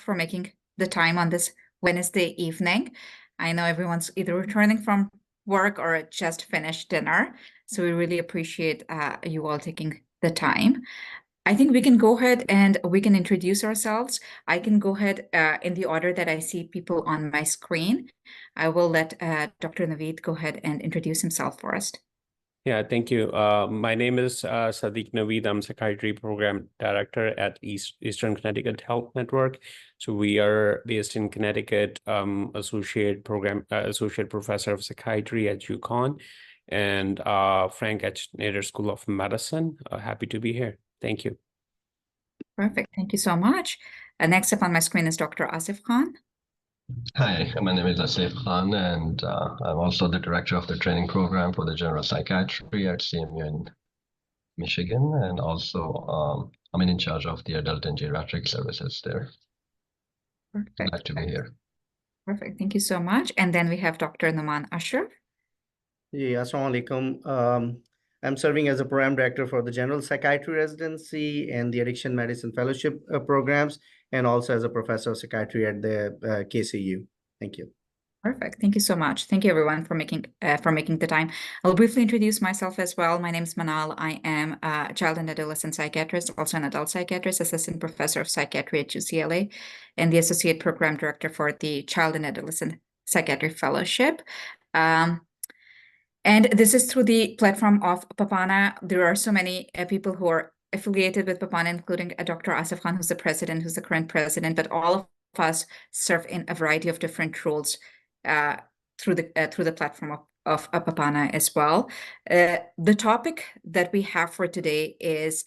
for making the time on this Wednesday evening. I know everyone's either returning from work or just finished dinner, so we really appreciate you all taking the time. I think we can go ahead and we can introduce ourselves. I can go ahead in the order that I see people on my screen. I will let Dr. Naveed go ahead and introduce himself first. Yeah, thank you. My name is Sadiq Naveed. I'm Psychiatry Program Director at Eastern Connecticut Health Network. So we are based in Connecticut, Associate Professor of Psychiatry at UConn, and Frank at Nader School of Medicine. Happy to be here. Thank you. Perfect. Thank you so much. Next up on my screen is Dr. Asif Khan. Hi, my name is Asif Khan, and I'm also the director of the training program for the general psychiatry at CMU in Michigan, and also I'm in charge of the adult and geriatric services there. Perfect. Glad to be here. Perfect. Thank you so much. And then we have Dr. Nauman Ashraf. Yeah, assalamu alaikum. I'm serving as a program director for the general psychiatry residency and the addiction medicine fellowship programs, and also as a professor of psychiatry at the KCU. Thank you. Perfect. Thank you so much. Thank you, everyone, for making the time. I'll briefly introduce myself as well. My name is Manal. I am a child and adolescent psychiatrist, also an adult psychiatrist, assistant professor of psychiatry at UCLA, and the associate program director for the Child and Adolescent Psychiatry Fellowship. And this is through the platform of PAPANA. There are so many people who are affiliated with PAPANA, including Dr. Asif Khan, who's the president, who's the current president, but all of us serve in a variety of different roles through the platform of PAPANA as well. The topic that we have for today is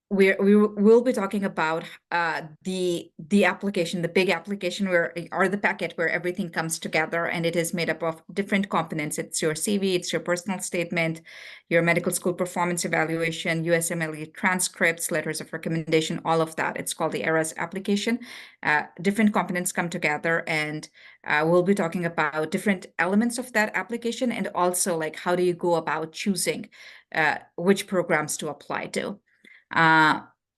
we will be talking about the application, the big application or the packet where everything comes together, and it is made up of different components. It's your CV, it's your personal statement, your medical school performance evaluation, USMLE transcripts, letters of recommendation, all of that. It's called the ERAS application. Different components come together, and we'll be talking about different elements of that application, and also like how do you go about choosing which programs to apply to.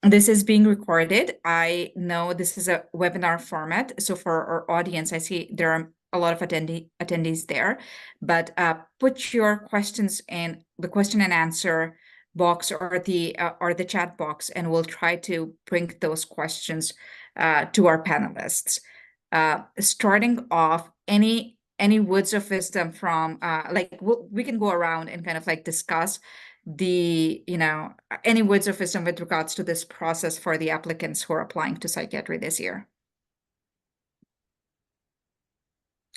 This is being recorded. I know this is a webinar format, so for our audience, I see there are a lot of attendees there, but put your questions in the question and answer box or the chat box, and we'll try to bring those questions to our panelists. Starting off, any words of wisdom from we can go around and kind of like discuss any words of wisdom with regards to this process for the applicants who are applying to psychiatry this year.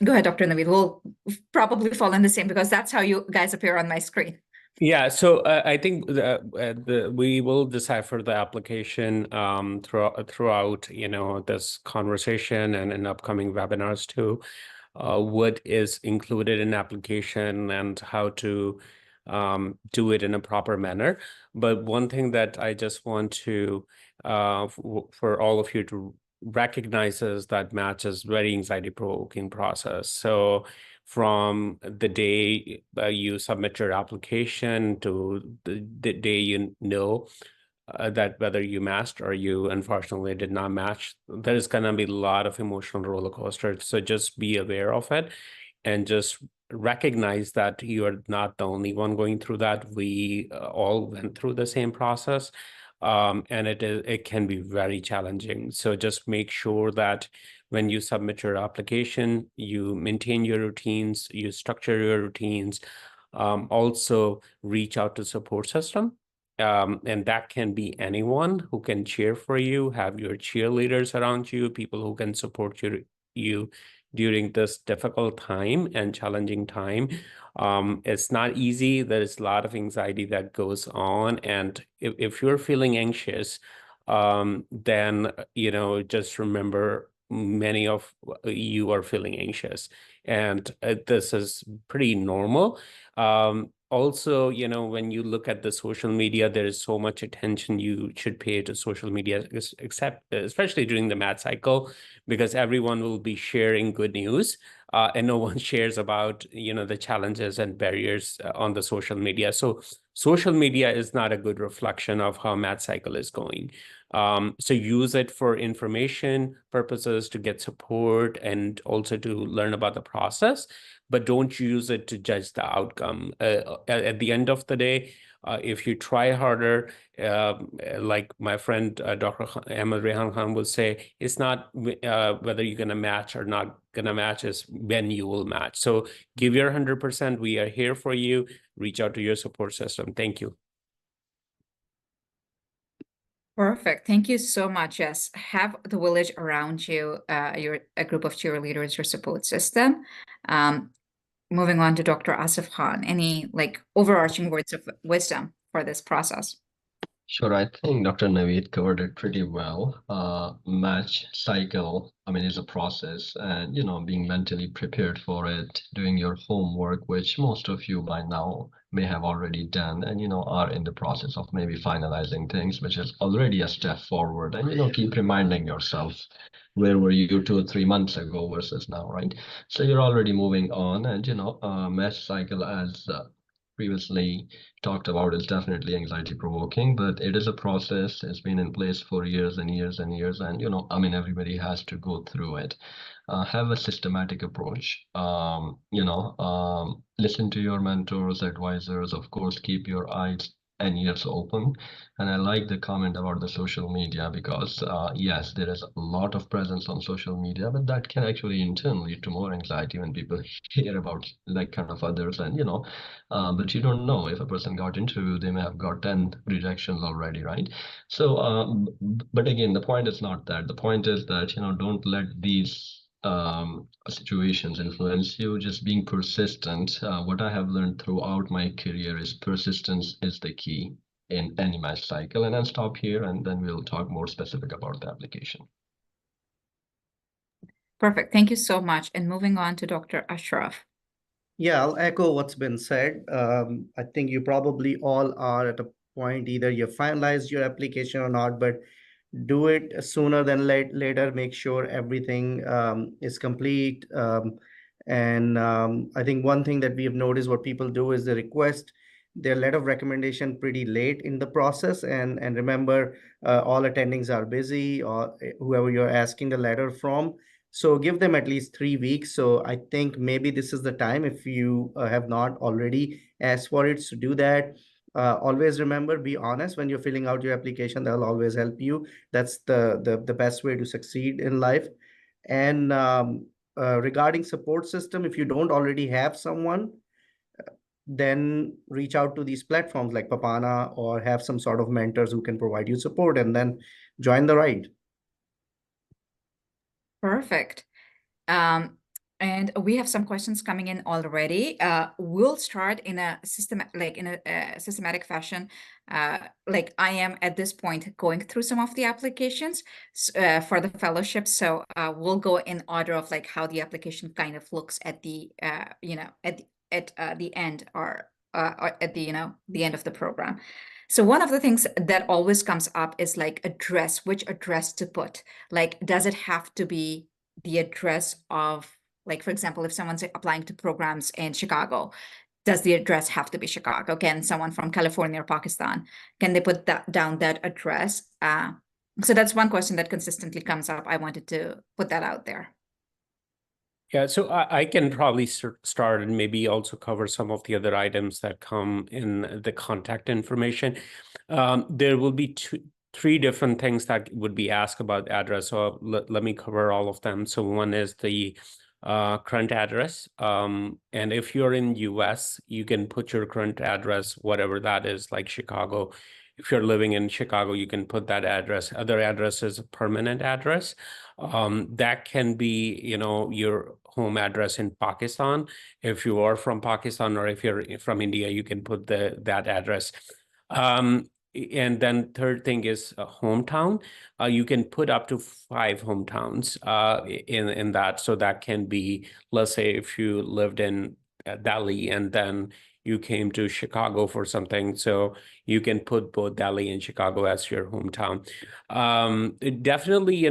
Go ahead, Dr. Naveed. We'll probably fall in the same because that's how you guys appear on my screen. Yeah, so I think we will decipher the application throughout this conversation and in upcoming webinars too. What is included in application and how to do it in a proper manner. But one thing that I just want to for all of you to recognize is that match is very anxiety-provoking process. So from the day you submit your application to the day you know that whether you matched or you unfortunately did not match, there is going to be a lot of emotional roller coaster. So just be aware of it and just recognize that you are not the only one going through that. We all went through the same process, and it can be very challenging. So just make sure that when you submit your application, you maintain your routines, you structure your routines, also reach out to support system. And that can be anyone who can cheer for you, have your cheerleaders around you, people who can support you during this difficult time and challenging time. It's not easy. There is a lot of anxiety that goes on. And if you're feeling anxious, then, just remember many of you are feeling anxious. And this is pretty normal. Also, when you look at the social media, there is so much attention you should pay to social media, especially during the math cycle, because everyone will be sharing good news, and no one shares about, the challenges and barriers on the social media. So social media is not a good reflection of how Match Cycle is going. So use it for information purposes, to get support, and also to learn about the process, but don't use it to judge the outcome. At the end of the day, if you try harder, like my friend Dr. Ahmed Rehan Khan would say, it's not whether you're going to match or not going to match, is when you will match. So give your 100%. We are here for you. Reach out to your support system. Thank you. Perfect. Thank you so much. Yes, have the village around you, a group of cheerleaders, your support system. Moving on to Dr. Asif Khan, any like overarching words of wisdom for this process? Sure, I think Dr. Naveed covered it pretty well. Match cycle, I mean, is a process, and being mentally prepared for it, doing your homework, which most of you by now may have already done, and are in the process of maybe finalizing things, which is already a step forward. And keep reminding yourself, where were you 2 or 3 months ago versus now, right? So you're already moving on, and match cycle, as previously talked about, is definitely anxiety provoking, but it is a process. It's been in place for years and years and years, and I mean, everybody has to go through it. Have a systematic approach. Listen to your mentors, advisors. Of course, keep your eyes and ears open. And I like the comment about the social media, because yes, there is a lot of presence on social media, but that can actually in turn lead to more anxiety when people hear about like kind of others, and but you don't know, if a person got interviewed, they may have got 10 rejections already, right? So but again, the point is not that. The point is that don't let these situations influence you. Just being persistent. What I have learned throughout my career is persistence is the key in any match cycle. And I'll stop here, and then we'll talk more specific about the application. Perfect. Thank you so much. And moving on to Dr. Ashraf. Yeah, I'll echo what's been said. I think you probably all are at a point, either you finalized your application or not, but do it sooner than later. Make sure everything is complete. And I think one thing that we have noticed, what people do is they request their letter of recommendation pretty late in the process. And remember, all attendings are busy, or whoever you're asking the letter from. So give them at least 3 weeks. So I think maybe this is the time, if you have not already asked for it, to do that. Always remember, be honest when you're filling out your application. That'll always help you. That's the best way to succeed in life. And regarding support system, if you don't already have someone, then reach out to these platforms like PAPANA, or have some sort of mentors who can provide you support, and then join the ride. Perfect. And we have some questions coming in already. We'll start in a systematic fashion. Like I am at this point going through some of the applications for the fellowship. So we'll go in order of like how the application kind of looks at the at the end, or at the the end of the program. So one of the things that always comes up is like address, which address to put. Like, does it have to be the address of, like, for example, if someone's applying to programs in Chicago, does the address have to be Chicago? Can someone from California or Pakistan, can they put that down, that address? So that's one question that consistently comes up. I wanted to put that out there. Yeah, so I can probably start and maybe also cover some of the other items that come in the contact information. There will be three different things that would be asked about address. So let me cover all of them. So one is the current address. And if you're in US, you can put your current address, whatever that is, like Chicago. If you're living in Chicago, you can put that address. Other address is a permanent address. That can be, your home address in Pakistan. If you are from Pakistan, or if you're from India, you can put that address. And then third thing is a hometown. You can put up to 5 hometowns in that. So that can be, let's say, if you lived in Delhi and then you came to Chicago for something, so you can put both Delhi and Chicago as your hometown. Definitely,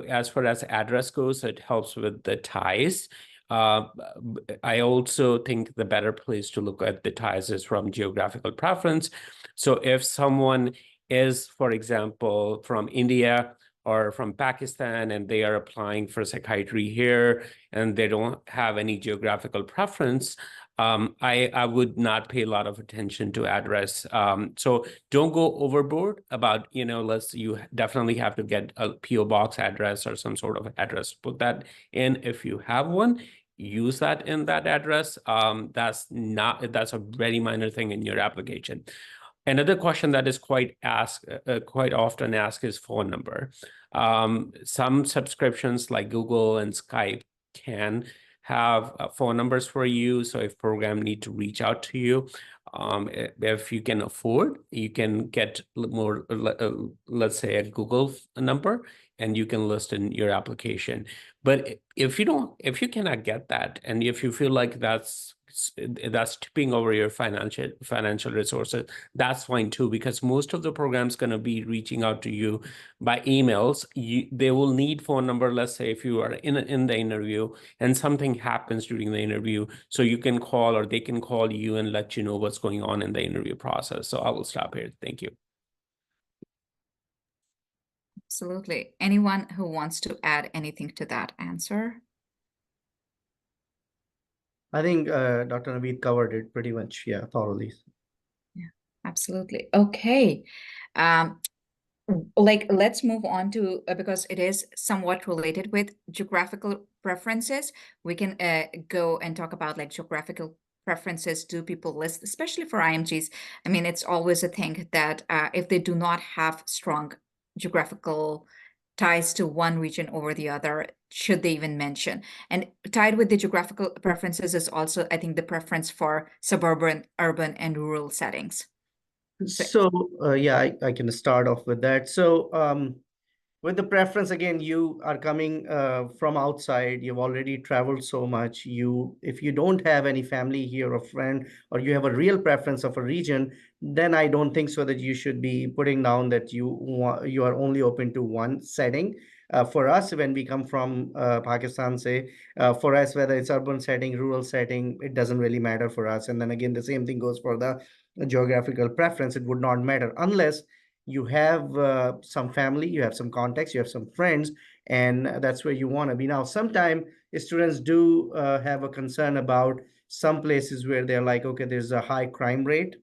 as far as address goes, it helps with the ties. I also think the better place to look at the ties is from geographical preference. So if someone is, for example, from India or from Pakistan, and they are applying for psychiatry here, and they don't have any geographical preference, I would not pay a lot of attention to address. So don't go overboard about, you definitely have to get a PO box address or some sort of address. Put that in if you have one. Use that in that address. That's a very minor thing in your application. Another question that is quite often asked is phone number. Some subscriptions like Google and Skype can have phone numbers for you. So if program need to reach out to you, if you can afford, you can get more, let's say a Google number, and you can list in your application. But if you cannot get that, and if you feel like that's tipping over your financial resources, that's fine too, because most of the programs going to be reaching out to you by emails. They will need phone number. Let's say if you are in the interview and something happens during the interview, so you can call, or they can call you and let you know what's going on in the interview process. So I will stop here. Thank you. Absolutely. Anyone who wants to add anything to that answer? I think Dr. Naveed covered it pretty much, yeah, thoroughly. Yeah, absolutely. Okay. Let's move on to, because it is somewhat related with geographical preferences. We can go and talk about like geographical preferences. Do people list, especially for IMGs? I mean, it's always a thing that if they do not have strong geographical ties to one region over the other, should they even mention? And tied with the geographical preferences is also, I think, the preference for suburban, urban, and rural settings. So yeah, I can start off with that. So with the preference, again, you are coming from outside, you've already traveled so much. If you don't have any family here or friend, or you have a real preference of a region, then I don't think so that you should be putting down that you are only open to one setting. For us, when we come from Pakistan, say, for us, whether it's urban setting, rural setting, it doesn't really matter for us. And then again, the same thing goes for the geographical preference. It would not matter unless you have some family, you have some contacts, you have some friends, and that's where you want to be. Now, sometimes students do have a concern about some places where they're like, okay, there's a high crime rate,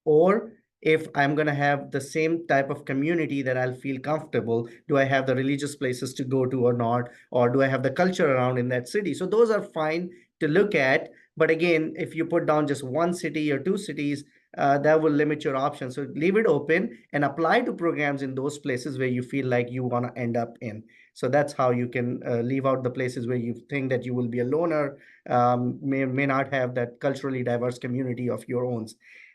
or if I'm going to have the same type of community that I'll feel comfortable, do I have the religious places to go to or not, or do I have the culture around in that city? So those are fine to look at. But again, if you put down just one city or two cities, that will limit your options. So leave it open and apply to programs in those places where you feel like you want to end up in. So that's how you can leave out the places where you think that you will be a loner, may not have that culturally diverse community of your own.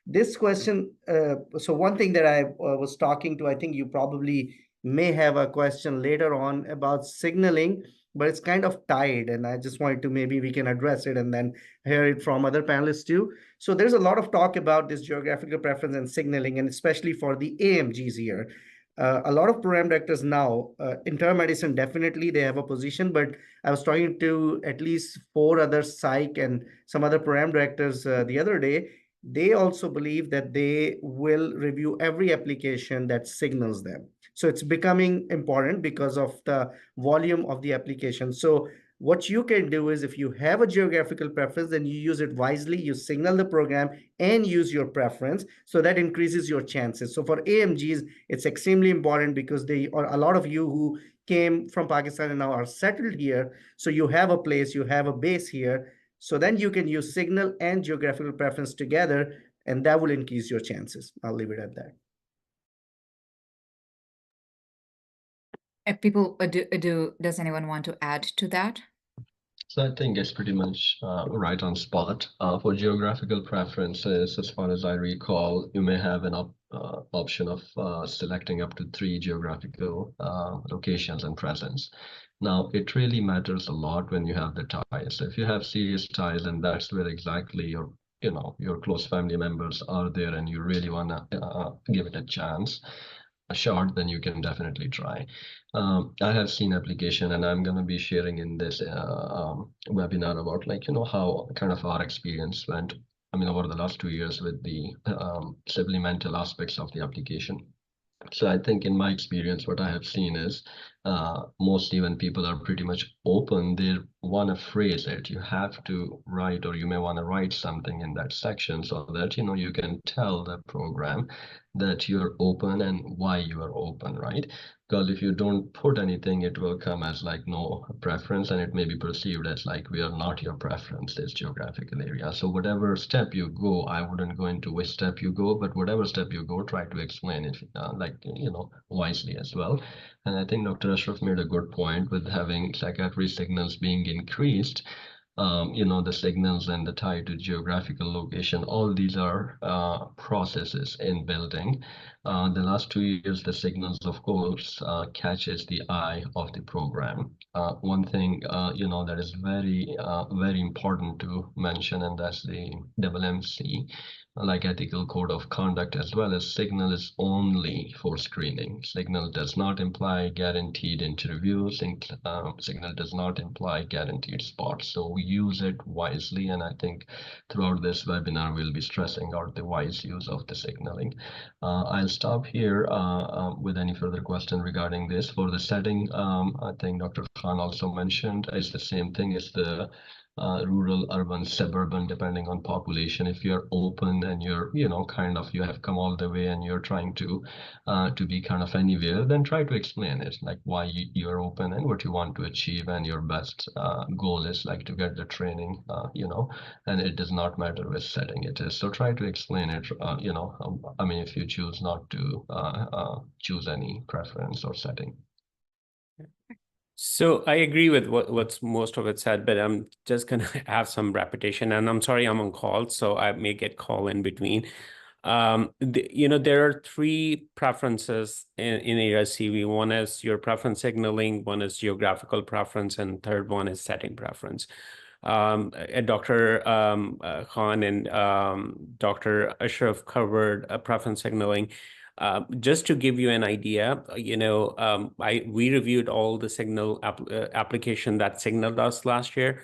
This question, so one thing that I was talking to, I think you probably may have a question later on about signaling, but it's kind of tied, and I just wanted to, maybe we can address it and then hear it from other panelists too. So there's a lot of talk about this geographical preference and signaling, and especially for the AMGs here. A lot of program directors now, internal medicine, definitely they have a position, but I was talking to at least 4 other psych and some other program directors the other day. They also believe that they will review every application that signals them. So it's becoming important because of the volume of the application. So what you can do is, if you have a geographical preference, then you use it wisely, you signal the program and use your preference, so that increases your chances. So for AMGs, it's extremely important because a lot of you who came from Pakistan and now are settled here. So you have a place, you have a base here. So then you can use signal and geographical preference together, and that will increase your chances. I'll leave it at that. People does anyone want to add to that? So I think it's pretty much right on spot. For geographical preferences, as far as I recall, you may have an option of selecting up to 3 geographical locations and presence. Now, it really matters a lot when you have the ties. So if you have serious ties, and that's where exactly your close family members are there, and you really want to give it a chance, short, then you can definitely try. I have seen application, and I'm going to be sharing in this webinar about, like, how kind of our experience went, over the last 2 years with the supplemental aspects of the application. So I think in my experience, what I have seen is mostly when people are pretty much open, they want to phrase it. You have to write, or you may want to write something in that section so that, you can tell the program that you're open and why you are open, right? Because if you don't put anything, it will come as like no preference, and it may be perceived as like we are not your preference, this geographical area. So whatever step you go, I wouldn't go into which step you go, but whatever step you go, try to explain it wisely as well. And I think Dr. Ashraf made a good point with having psychiatry signals being increased. The signals and the tie to geographical location, all these are processes in building. The last 2 years, the signals, of course, catches the eye of the program. One thing, that is very, very important to mention, and that's the MMC, like ethical code of conduct, as well as signal is only for screening. Signal does not imply guaranteed interviews. Signal does not imply guaranteed spots. So we use it wisely. And I think throughout this webinar, we'll be stressing out the wise use of the signaling. I'll stop here with any further question regarding this. For the setting, I think Dr. Khan also mentioned, it's the same thing as the rural, urban, suburban, depending on population. If you're open and you're, you have come all the way and you're trying to be kind of anywhere, then try to explain it, like why you're open and what you want to achieve, and your best goal is like to get the training, and it does not matter which setting it is. So try to explain it, if you choose not to choose any preference or setting. So I agree with what's most of it said, but I'm just going to have some repetition, and I'm sorry I'm on call, so I may get call in between. There are 3 preferences in area CV. One is your preference signaling, one is geographical preference, and third one is setting preference. Dr. Khan and Dr. Ashraf covered preference signaling. Just to give you an idea, we reviewed all the signal application that signaled us last year.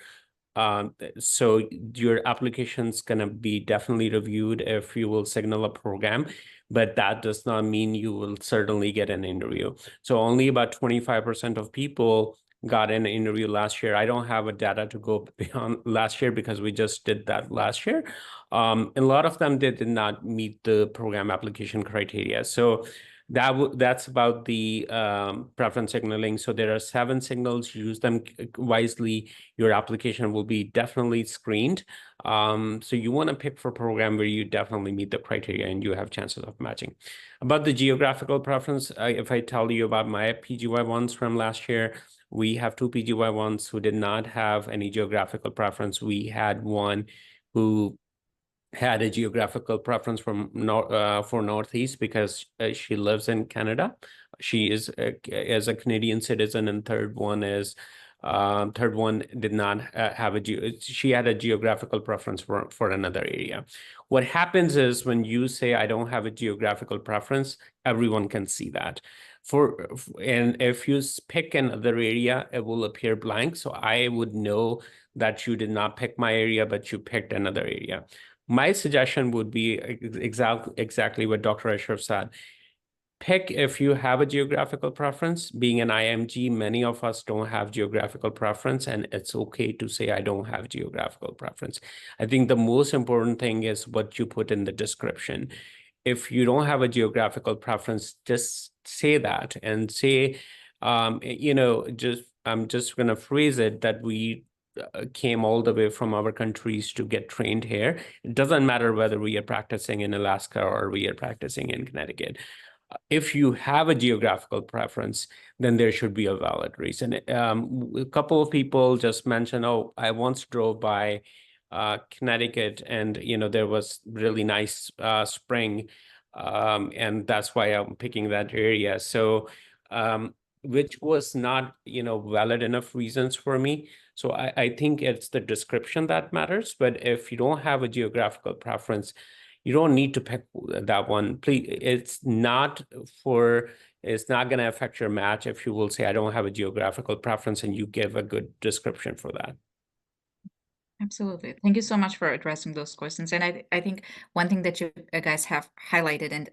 So your application's going to be definitely reviewed if you will signal a program, but that does not mean you will certainly get an interview. So only about 25% of people got an interview last year. I don't have a data to go beyond last year because we just did that last year. A lot of them did not meet the program application criteria. So that's about the preference signaling. So there are 7 signals. Use them wisely. Your application will be definitely screened. So you want to pick for a program where you definitely meet the criteria and you have chances of matching. About the geographical preference, if I tell you about my PGY1s from last year, we have 2 PGY1s who did not have any geographical preference. We had one who had a geographical preference for Northeast because she lives in Canada. She is as a Canadian citizen, and third one did not have she had a geographical preference for another area. What happens is when you say I don't have a geographical preference, everyone can see that. And if you pick another area, it will appear blank. So I would know that you did not pick my area, but you picked another area. My suggestion would be exactly what Dr. Ashraf said. Pick if you have a geographical preference. Being an IMG, many of us don't have geographical preference, and it's okay to say I don't have geographical preference. I think the most important thing is what you put in the description. If you don't have a geographical preference, just say that and say, I'm just going to phrase it that we came all the way from our countries to get trained here. It doesn't matter whether we are practicing in Alaska or we are practicing in Connecticut. If you have a geographical preference, then there should be a valid reason. A couple of people just mentioned, oh, I once drove by Connecticut and, there was really nice spring. And that's why I'm picking that area. So, which was not, valid enough reasons for me. So I think it's the description that matters. But if you don't have a geographical preference, you don't need to pick that one. Please, it's not going to affect your match if you will say, I don't have a geographical preference, and you give a good description for that. Absolutely. Thank you so much for addressing those questions. And I think one thing that you guys have highlighted and,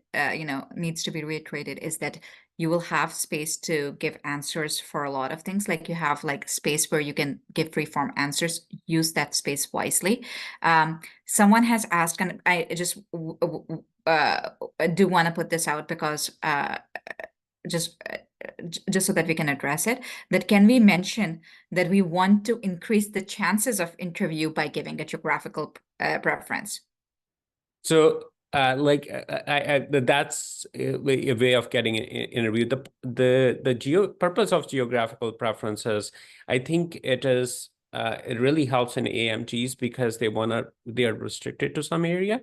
needs to be reiterated is that you will have space to give answers for a lot of things. Like you have like space where you can give free-form answers, use that space wisely. Someone has asked, and I just do want to put this out because just so that we can address it, that can we mention that we want to increase the chances of interview by giving a geographical preference? So that's a way of getting an interview. The purpose of geographical preferences, I think it really helps in AMGs because they are restricted to some area.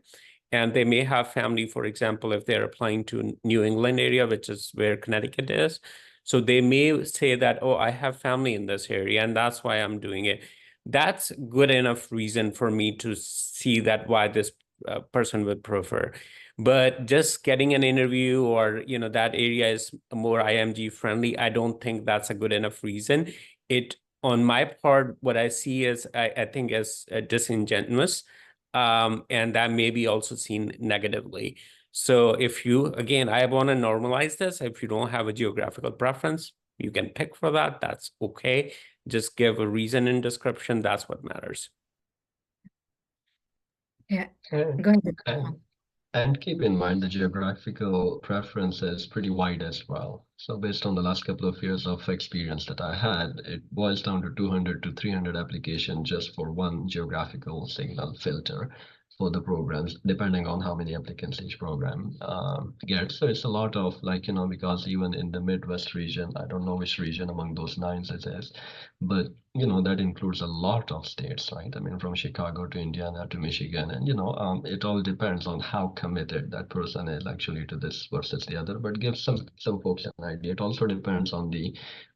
And they may have family, for example, if they're applying to New England area, which is where Connecticut is. So they may say that, oh, I have family in this area, and that's why I'm doing it. That's good enough reason for me to see that why this person would prefer. But just getting an interview or, that area is more IMG friendly, I don't think that's a good enough reason. On my part, what I see is, I think is disingenuous. And that may be also seen negatively. So I want to normalize this. If you don't have a geographical preference, you can pick for that. That's okay. Just give a reason and description. That's what matters. Yeah, go ahead. And keep in mind the geographical preference is pretty wide as well. So based on the last couple of years of experience that I had, it boils down to 200 to 300 applications just for one geographical signal filter for the programs, depending on how many applicants each program gets. So it's a lot of because even in the Midwest region, I don't know which region among those 9 it is, but that includes a lot of states, right? I mean, from Chicago to Indiana to Michigan, and it all depends on how committed that person is actually to this versus the other. But give some folks an idea. It also depends on the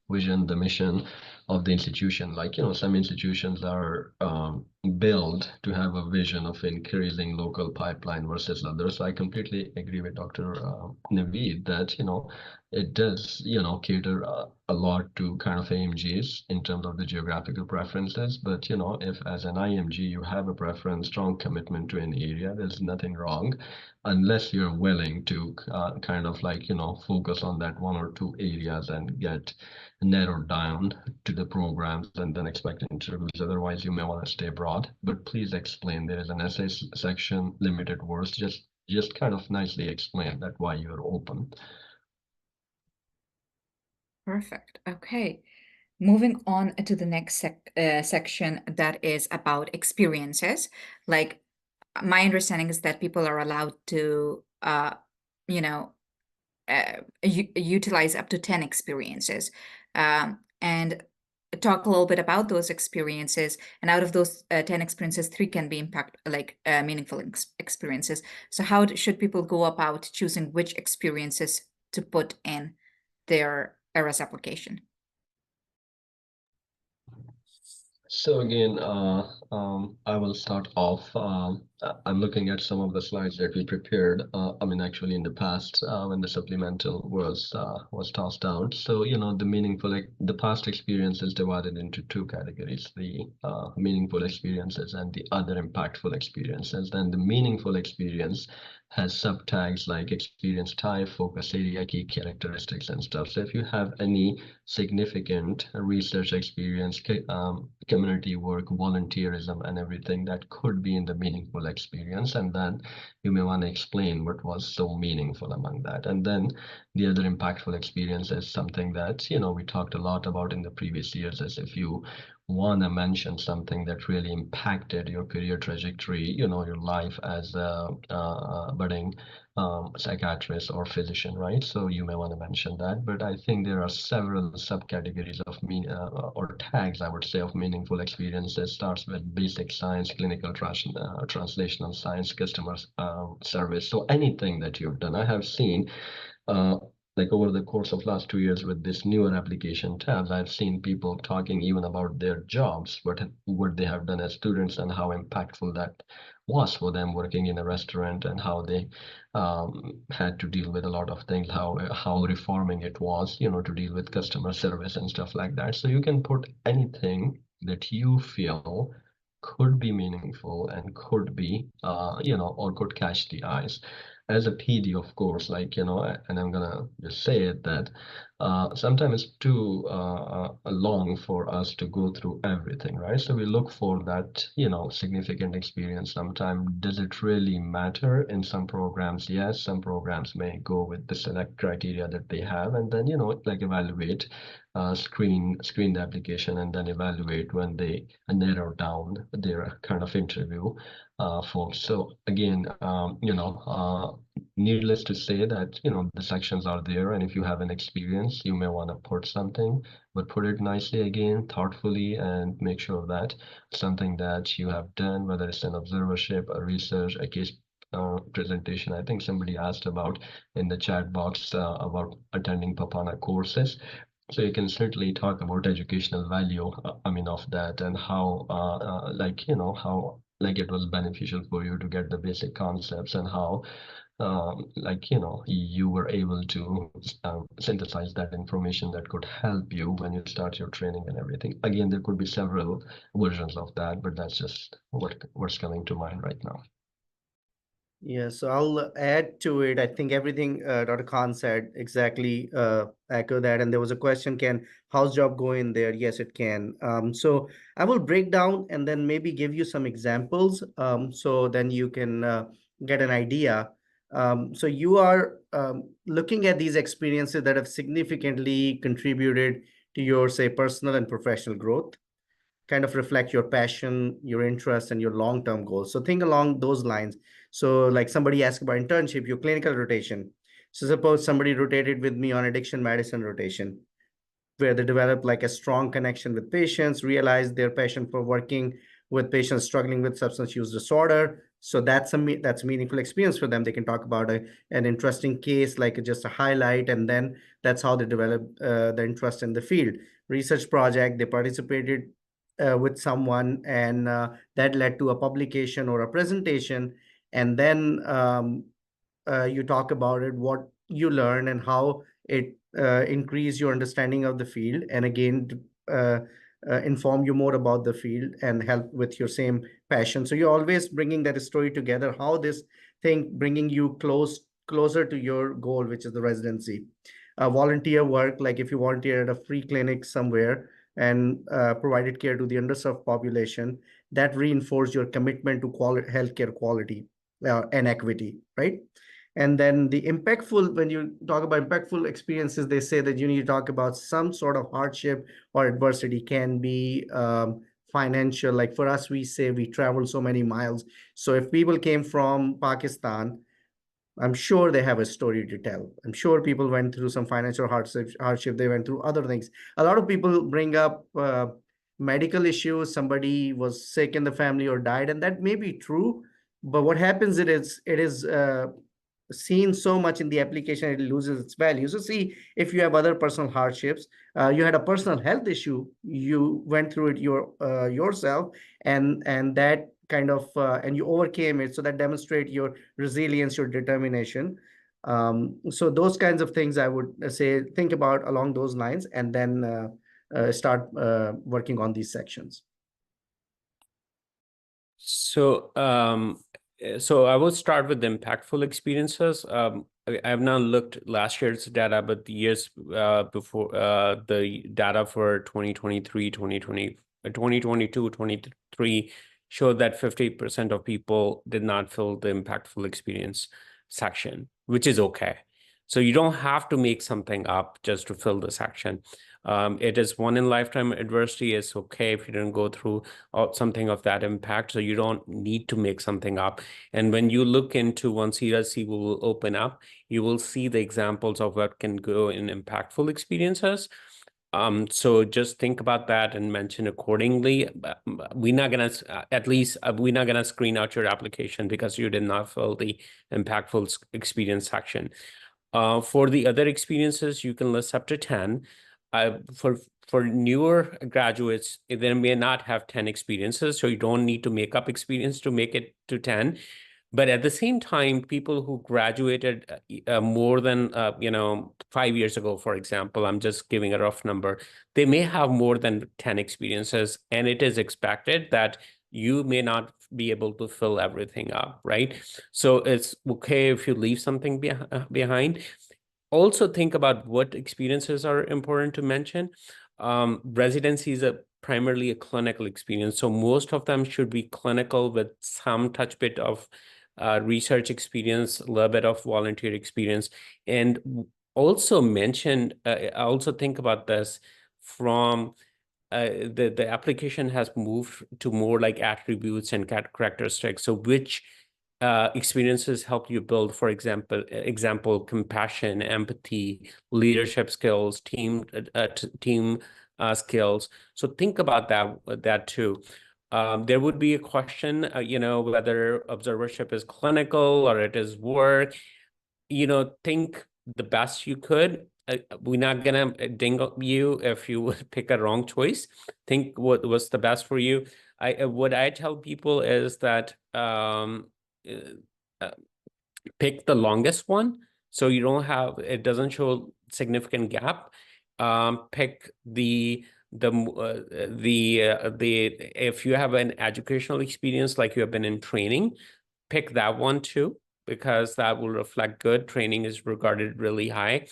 vision, the mission of the institution. Some institutions are built to have a vision of increasing local pipeline versus others. So I completely agree with Dr. Naveed that it does cater a lot to kind of AMGs in terms of the geographical preferences. But if as an IMG you have a preference, strong commitment to an area, there's nothing wrong, unless you're willing to focus on that 1 or 2 areas and get narrowed down to the programs and then expect interviews. Otherwise, you may want to stay broad. But please explain. There is an essay section, limited words. Just kind of nicely explain that why you're open. Perfect. Okay. Moving on to the next section that is about experiences. Like my understanding is that people are allowed to, utilize up to 10 experiences, and talk a little bit about those experiences. And out of those 10 experiences, 3 can be meaningful experiences. So how should people go about choosing which experiences to put in their ERAS application? So again, I will start off. I'm looking at some of the slides that we prepared. Actually in the past, when the supplemental was tossed out. So the past experience is divided into 2 categories: the meaningful experiences and the other impactful experiences. Then the meaningful experience has subtags like experience type, focus area, key characteristics, and stuff. So if you have any significant research experience, community work, volunteerism, and everything, that could be in the meaningful experience, and then you may want to explain what was so meaningful among that. And then the other impactful experience is something that we talked a lot about in the previous years, as if you want to mention something that really impacted your career trajectory, your life as a budding psychiatrist or physician, right? So you may want to mention that. But I think there are several subcategories of or tags, I would say, of meaningful experiences. Starts with basic science, clinical translational science, customer service. So anything that you've done. I have seen like over the course of last 2 years with this newer application tabs, I've seen people talking even about their jobs, what they have done as students and how impactful that was for them working in a restaurant, and how they had to deal with a lot of things, how reforming it was, to deal with customer service and stuff like that. So you can put anything that you feel could be meaningful and could be, or could catch the eyes. As a PD, of course, and I'm gonna just say it that sometimes it's too long for us to go through everything, right? So we look for that, significant experience. Sometimes does it really matter? In some programs, yes. Some programs may go with the select criteria that they have, and then like evaluate, screen the application, and then evaluate when they narrow down their kind of interview folks. So again, needless to say that, the sections are there, and if you have an experience, you may want to put something, but put it nicely again, thoughtfully, and make sure that something that you have done, whether it's an observership, a research, a case presentation. I think somebody asked about in the chat box about attending PAPANA courses. So you can certainly talk about educational value, of that, and how, how it was beneficial for you to get the basic concepts, and how, you were able to synthesize that information that could help you when you start your training and everything. Again, there could be several versions of that, but that's just what's coming to mind right now. Yeah, so I'll add to it. I think everything Dr. Khan said exactly echo that. And there was a question, can house job go in there? Yes, it can. So I will break down and then maybe give you some examples, so then you can get an idea. So you are looking at these experiences that have significantly contributed to your, say, personal and professional growth, kind of reflect your passion, your interest, and your long-term goals. So think along those lines. So like somebody asked about internship, your clinical rotation. So suppose somebody rotated with me on addiction medicine rotation, where they developed like a strong connection with patients, realized their passion for working with patients struggling with substance use disorder. So that's a meaningful experience for them. They can talk about an interesting case, like just a highlight, and then that's how they develop the interest in the field. Research project, they participated with someone, and that led to a publication or a presentation. And then you talk about it, what you learn and how it increase your understanding of the field, and again inform you more about the field and help with your same passion. So you're always bringing that story together, how this thing bringing you closer to your goal, which is the residency. Volunteer work, like if you volunteer at a free clinic somewhere and provided care to the underserved population, that reinforce your commitment to healthcare quality and equity, right? And then the impactful, when you talk about impactful experiences, they say that you need to talk about some sort of hardship or adversity. Can be financial. Like for us, we say we travel so many miles. So if people came from Pakistan, I'm sure they have a story to tell. I'm sure people went through some financial hardship. They went through other things. A lot of people bring up medical issues. Somebody was sick in the family or died, and that may be true. But what happens it is seen so much in the application, it loses its value. So see, if you have other personal hardships, you had a personal health issue, you went through it yourself, and that kind of and you overcame it. So that demonstrate your resilience, your determination. So those kinds of things I would say, think about along those lines, and then start working on these sections. So so I will start with the impactful experiences. I have not looked last year's data, but the years before, the data for 2023, 2022, 23 showed that 50% of people did not fill the impactful experience section, which is okay. So you don't have to make something up just to fill the section. It is one in lifetime adversity. It's okay if you didn't go through something of that impact. So you don't need to make something up. And when you look into once CRC will open up, you will see the examples of what can go in impactful experiences. So just think about that and mention accordingly. We're not gonna, at least we're not gonna screen out your application because you did not fill the impactful experience section. For the other experiences, you can list up to 10. For newer graduates, they may not have 10 experiences, so you don't need to make up experience to make it to 10. But at the same time, people who graduated more than 5 years ago, for example, I'm just giving a rough number, they may have more than 10 experiences, and it is expected that you may not be able to fill everything up, right? So it's okay if you leave something behind. Also think about what experiences are important to mention. Residency is primarily a clinical experience, so most of them should be clinical with some touch bit of research experience, a little bit of volunteer experience, and also also think about this from the application has moved to more like attributes and characteristics. So which experiences help you build, for example, compassion, empathy, leadership skills, team skills. So think about that too. There would be a question, whether observership is clinical or it is work. Think the best you could. We're not gonna ding you if you would pick a wrong choice. Think what was the best for you. What I tell people is that pick the longest one, so you don't have, it doesn't show significant gap. Pick if you have an educational experience, like you have been in training, pick that one too, because that will reflect good training is regarded really high.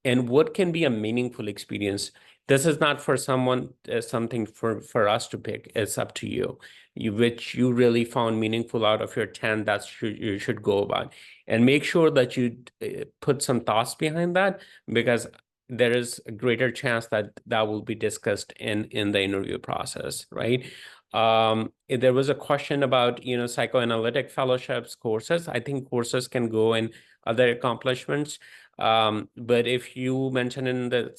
And what can be a meaningful experience? This is not for something for us to pick. It's up to you. Which you really found meaningful out of your 10, you should go about. And make sure that you put some thoughts behind that, because there is a greater chance that will be discussed in the interview process, right? There was a question about psychoanalytic fellowships, courses. I think courses can go in other accomplishments. But if you mention in the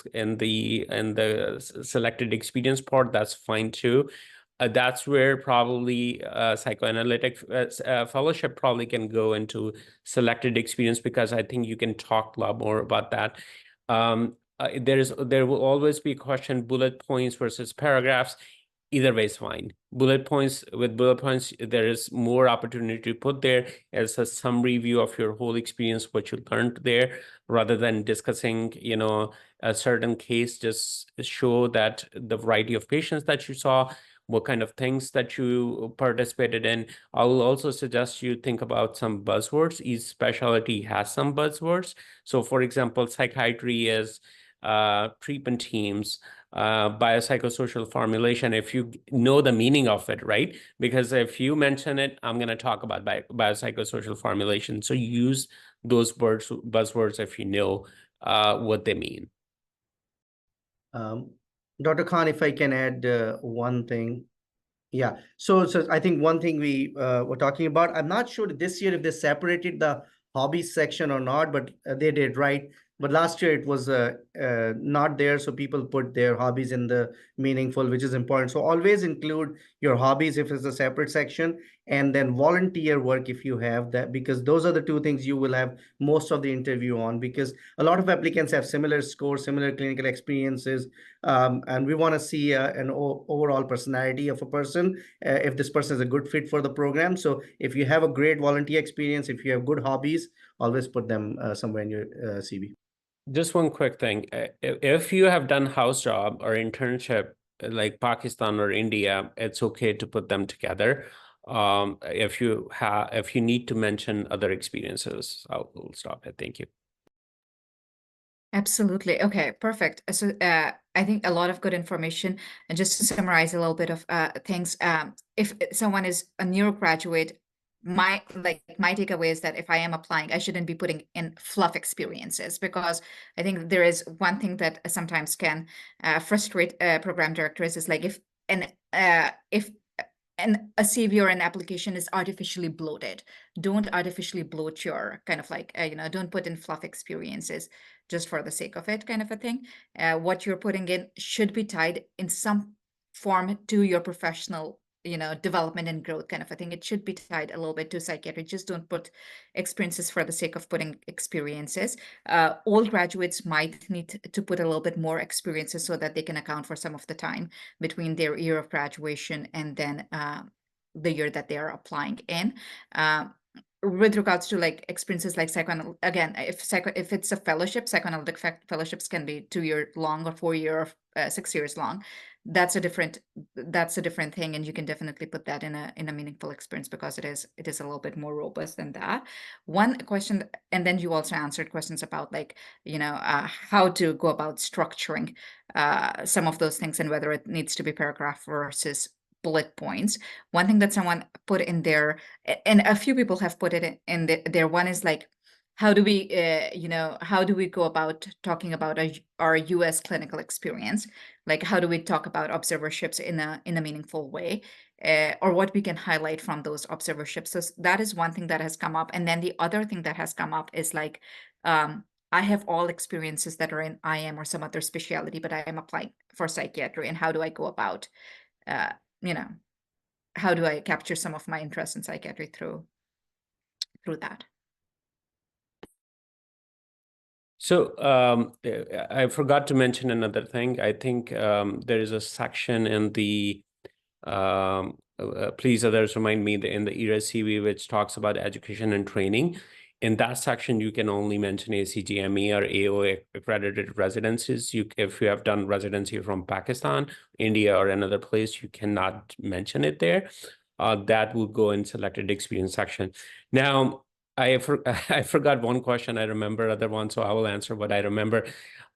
selected experience part, that's fine too. That's where probably psychoanalytic fellowship probably can go into selected experience, because I think you can talk a lot more about that. There will always be a question, bullet points versus paragraphs. Either way is fine. With bullet points, there is more opportunity to put there as a summary view of your whole experience, what you learned there, rather than discussing, a certain case. Just show that the variety of patients that you saw, what kind of things that you participated in. I will also suggest you think about some buzzwords. Each specialty has some buzzwords. So for example, psychiatry is treatment teams, biopsychosocial formulation, if you know the meaning of it, right? Because if you mention it, I'm going to talk about biopsychosocial formulation. So use those buzzwords if you know what they mean. Dr. Khan, if I can add one thing. Yeah, so I think one thing we were talking about, I'm not sure this year if they separated the hobbies section or not, but they did, right? But last year it was not there, so people put their hobbies in the meaningful, which is important. So always include your hobbies if it's a separate section, and then volunteer work if you have that, because those are the two things you will have most of the interview on, because a lot of applicants have similar scores, similar clinical experiences, and we want to see an overall personality of a person, if this person is a good fit for the program. So if you have a great volunteer experience, if you have good hobbies, always put them somewhere in your CV. Just one quick thing. If you have done house job or internship like Pakistan or India, it's okay to put them together. If you need to mention other experiences, I'll stop it. Thank you. Absolutely. Okay, perfect. So I think a lot of good information. And just to summarize a little bit of things, if someone is a new graduate, my takeaway is that if I am applying, I shouldn't be putting in fluff experiences, because I think there is one thing that sometimes can frustrate program directors is like if a CV or an application is artificially bloated, don't artificially bloat your kind of like, don't put in fluff experiences just for the sake of it, kind of a thing. What you're putting in should be tied in some form to your professional development and growth kind of a thing. It should be tied a little bit to psychiatry. Just don't put experiences for the sake of putting experiences. All graduates might need to put a little bit more experiences so that they can account for some of the time between their year of graduation and then the year that they are applying in. With regards to like experiences like again, if it's a fellowship, psychoanalytic fellowships can be 2-year long or 4-year or 6 years long. That's a different thing, and you can definitely put that in a meaningful experience because it is a little bit more robust than that. One question, and then you also answered questions about like how to go about structuring some of those things and whether it needs to be paragraph versus bullet points. One thing that someone put in there, and a few people have put it in there, one is like, how do we go about talking about our US clinical experience? Like, how do we talk about observerships in a meaningful way, or what we can highlight from those observerships? So that is one thing that has come up. And then the other thing that has come up is like, I have all experiences that are in IM or some other specialty, but I am applying for psychiatry. And how do I go about, how do I capture some of my interest in psychiatry through that? So I forgot to mention another thing. I think there is a section in the, please others remind me, in the ERA CV, which talks about education and training. In that section, you can only mention KCU-GME or AO accredited residencies. If you have done residency from Pakistan, India, or another place, you cannot mention it there. That will go in selected experience section. Now, I forgot one question. I remember other one, so I will answer what I remember.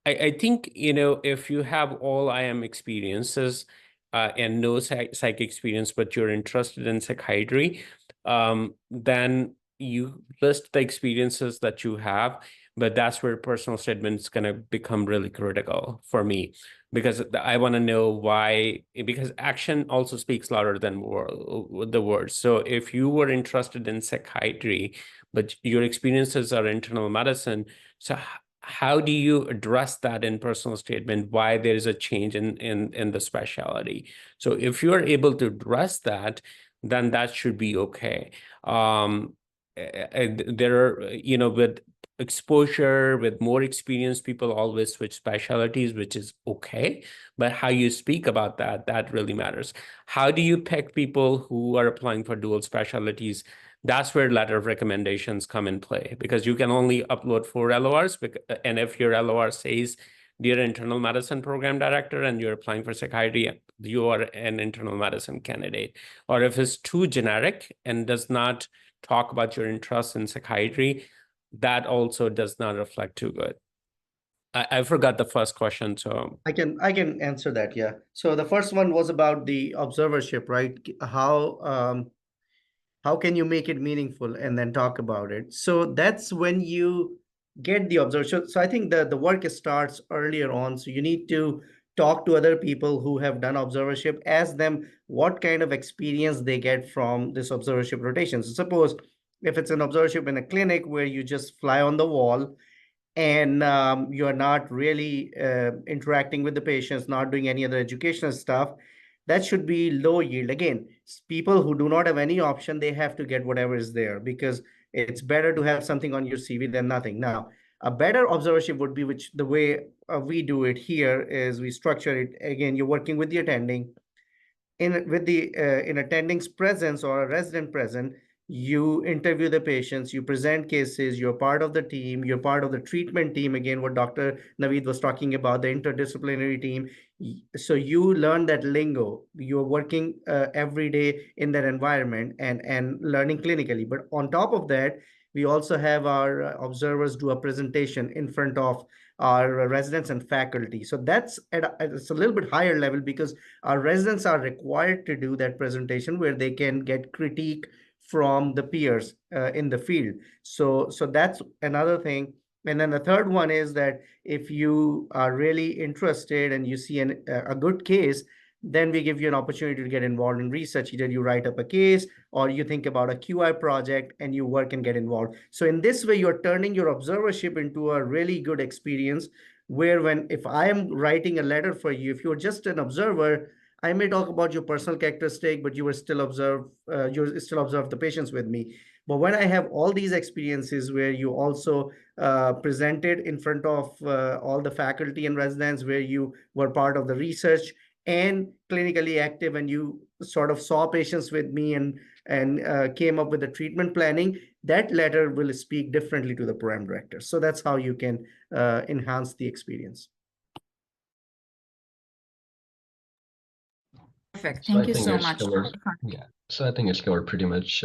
I think, if you have all IM experiences and no psych experience, but you're interested in psychiatry, then you list the experiences that you have, but that's where personal statement is going to become really critical for me, because I want to know why, because action also speaks louder than the words. So if you were interested in psychiatry, but your experiences are internal medicine, so how do you address that in personal statement, why there is a change in the specialty? So if you're able to address that, then that should be okay. There are, with exposure, with more experience, people always switch specialties, which is okay. But how you speak about that really matters. How do you pick people who are applying for dual specialties? That's where letter of recommendations come in play, because you can only upload 4 LORs. And if your LOR says, dear internal medicine program director, and you're applying for psychiatry, you are an internal medicine candidate. Or if it's too generic and does not talk about your interest in psychiatry, that also does not reflect too good. I forgot the first question, so I can answer that. Yeah. So the first one was about the observership, right? How can you make it meaningful and then talk about it? So that's when you get the observation. So I think the work starts earlier on. So you need to talk to other people who have done observership, ask them what kind of experience they get from this observership rotation. So suppose if it's an observership in a clinic where you just fly on the wall and you're not really interacting with the patients, not doing any other educational stuff, that should be low yield. Again, people who do not have any option, they have to get whatever is there, because it's better to have something on your CV than nothing. Now, a better observership would be, which the way we do it here is we structure it. Again, you're working with the attending. In attending's presence or a resident present, you interview the patients, you present cases, you're part of the team, you're part of the treatment team. Again, what Dr. Naveed was talking about, the interdisciplinary team. So you learn that lingo. You're working every day in that environment and learning clinically. But on top of that, we also have our observers do a presentation in front of our residents and faculty. So that's it's a little bit higher level, because our residents are required to do that presentation where they can get critique from the peers in the field. So that's another thing. And then the third one is that if you are really interested and you see a good case, then we give you an opportunity to get involved in research. Either you write up a case or you think about a QI project and you work and get involved. So in this way, you're turning your observership into a really good experience, where if I am writing a letter for you, if you're just an observer, I may talk about your personal characteristic, but you still observe the patients with me. But when I have all these experiences where you also presented in front of all the faculty and residents, where you were part of the research and clinically active, and you sort of saw patients with me and came up with the treatment planning, that letter will speak differently to the program director. So that's how you can enhance the experience. Perfect. So Thank I you think so it's much. covered. Yeah. So I think it's covered pretty much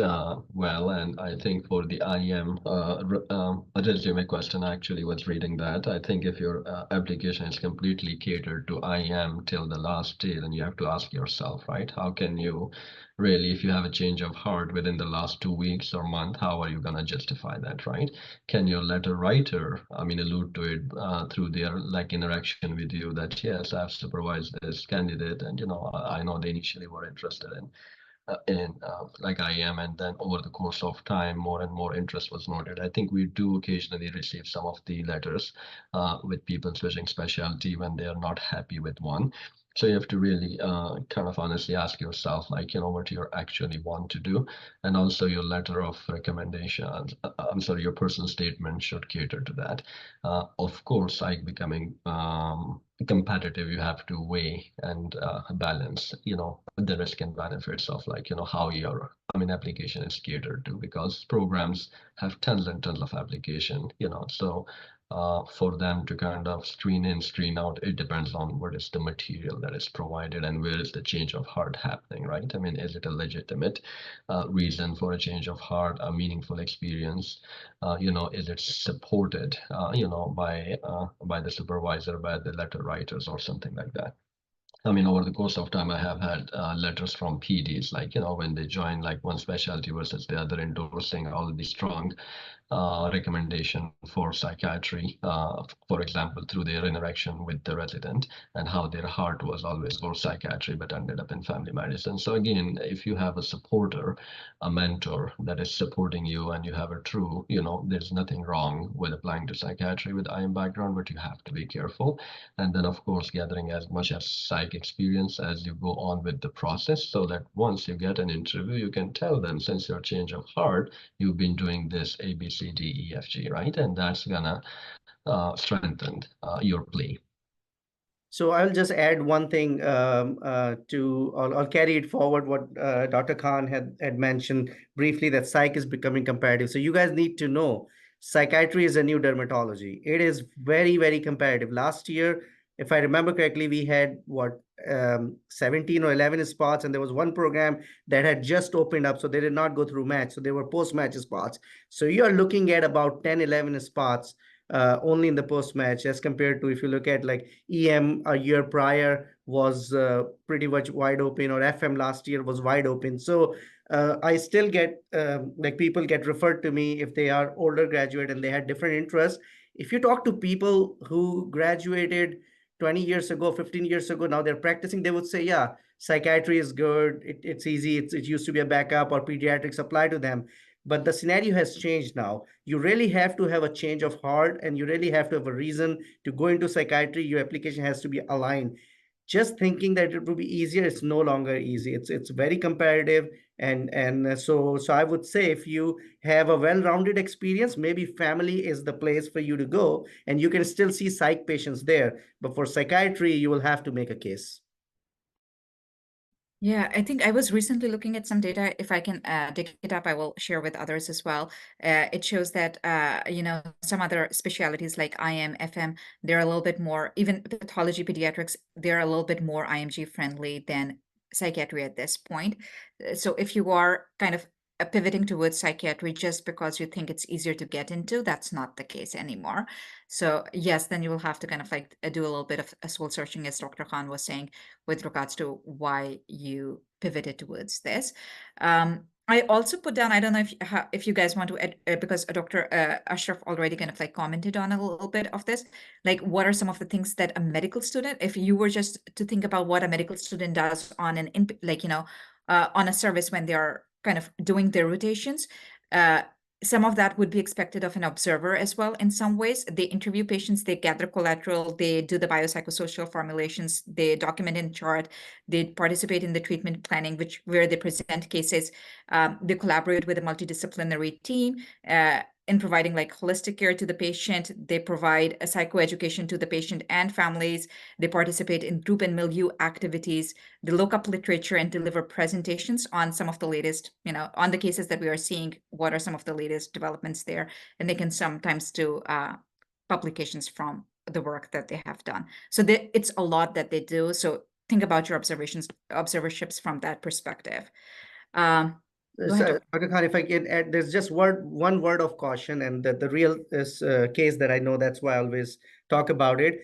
well. And I think for the IM, a resume question, I actually was reading that. I think if your application is completely catered to IM till the last day, then you have to ask yourself, right? How can you really, if you have a change of heart within the last 2 weeks or month, how are you going to justify that, right? Can your letter writer, I mean, allude to it through their like interaction with you that, yes, I've supervised this candidate and, you know, I know they initially were interested in like I am, and then over the course of time, more and more interest was noted. I think we do occasionally receive some of the letters with people switching specialty when they are not happy with one. So you have to really kind of honestly ask yourself, like, you know, what you actually want to do. And also your letter of recommendations, I'm sorry, your personal statement should cater to that. Of course, like becoming competitive, you have to weigh and balance, you know, the risk and benefits of like, you know, how your, I mean, application is catered to, because programs have tons and tons of application, you know, so for them to kind of screen in, screen out, it depends on what is the material that is provided and where is the change of heart happening, right? I mean, is it a legitimate reason for a change of heart, a meaningful experience? You know, is it supported, you know, by the supervisor, by the letter writers or something like that? I mean, over the course of time, I have had letters from PDs, like, you know, when they join like one specialty versus the other, endorsing all the strong recommendation for psychiatry, for example, through their interaction with the resident and how their heart was always for psychiatry, but ended up in family medicine. So again, if you have a supporter, a mentor that is supporting you and you have a true, you know, there's nothing wrong with applying to psychiatry with IM background, but you have to be careful. And then of course, gathering as much as psych experience as you go on with the process, so that once you get an interview, you can tell them, since your change of heart, you've been doing this A, B, C, D, E, F, G, right? And that's gonna strengthen your plea. So I'll just add one thing I'll carry it forward what Dr. Khan had mentioned briefly, that psych is becoming competitive. So you guys need to know psychiatry is a new dermatology. It is very, very competitive. Last year, if I remember correctly, we had 17 or 11 spots, and there was one program that had just opened up, so they did not go through match. So they were post-match spots. So you are looking at about 10, 11 spots only in the post-match, as compared to if you look at like EM a year prior was pretty much wide open, or FM last year was wide open. So I still get like people get referred to me if they are older graduate and they had different interests. If you talk to people who graduated 20 years ago, 15 years ago, now they're practicing, they would say, yeah, psychiatry is good. It's easy. It used to be a backup, or pediatrics apply to them. But the scenario has changed now. You really have to have a change of heart, and you really have to have a reason to go into psychiatry. Your application has to be aligned. Just thinking that it will be easier, it's no longer easy. It's very competitive. So I would say, if you have a well-rounded experience, maybe family is the place for you to go, and you can still see psych patients there. But for psychiatry, you will have to make a case. Yeah, I think I was recently looking at some data. If I can dig it up, I will share with others as well. It shows that, you know, some other specialties like IM, FM, they're a little bit more, even pathology, pediatrics, they're a little bit more IMG friendly than psychiatry at this point. So if you are kind of pivoting towards psychiatry just because you think it's easier to get into, that's not the case anymore. So yes, then you will have to kind of like do a little bit of soul searching, as Dr. Khan was saying, with regards to why you pivoted towards this. I also put down, I don't know if you guys want to add, because Dr. Ashraf already kind of like commented on a little bit of this, like what are some of the things that a medical student, if you were just to think about what a medical student does on like, you know, on a service when they are kind of doing their rotations, some of that would be expected of an observer as well in some ways. They interview patients, they gather collateral, they do the biopsychosocial formulations, they document in chart, they participate in the treatment planning, where they present cases, they collaborate with a multidisciplinary team in providing like holistic care to the patient. They provide a psychoeducation to the patient and families. They participate in group and milieu activities. They look up literature and deliver presentations on some of the latest, on the cases that we are seeing, what are some of the latest developments there. And they can sometimes do publications from the work that they have done. So it's a lot that they do. So think about your observerships from that perspective. Go ahead, So, Dr. Khan, if I can add, there's just one word of caution, and the real case that I know, that's why I always talk about it.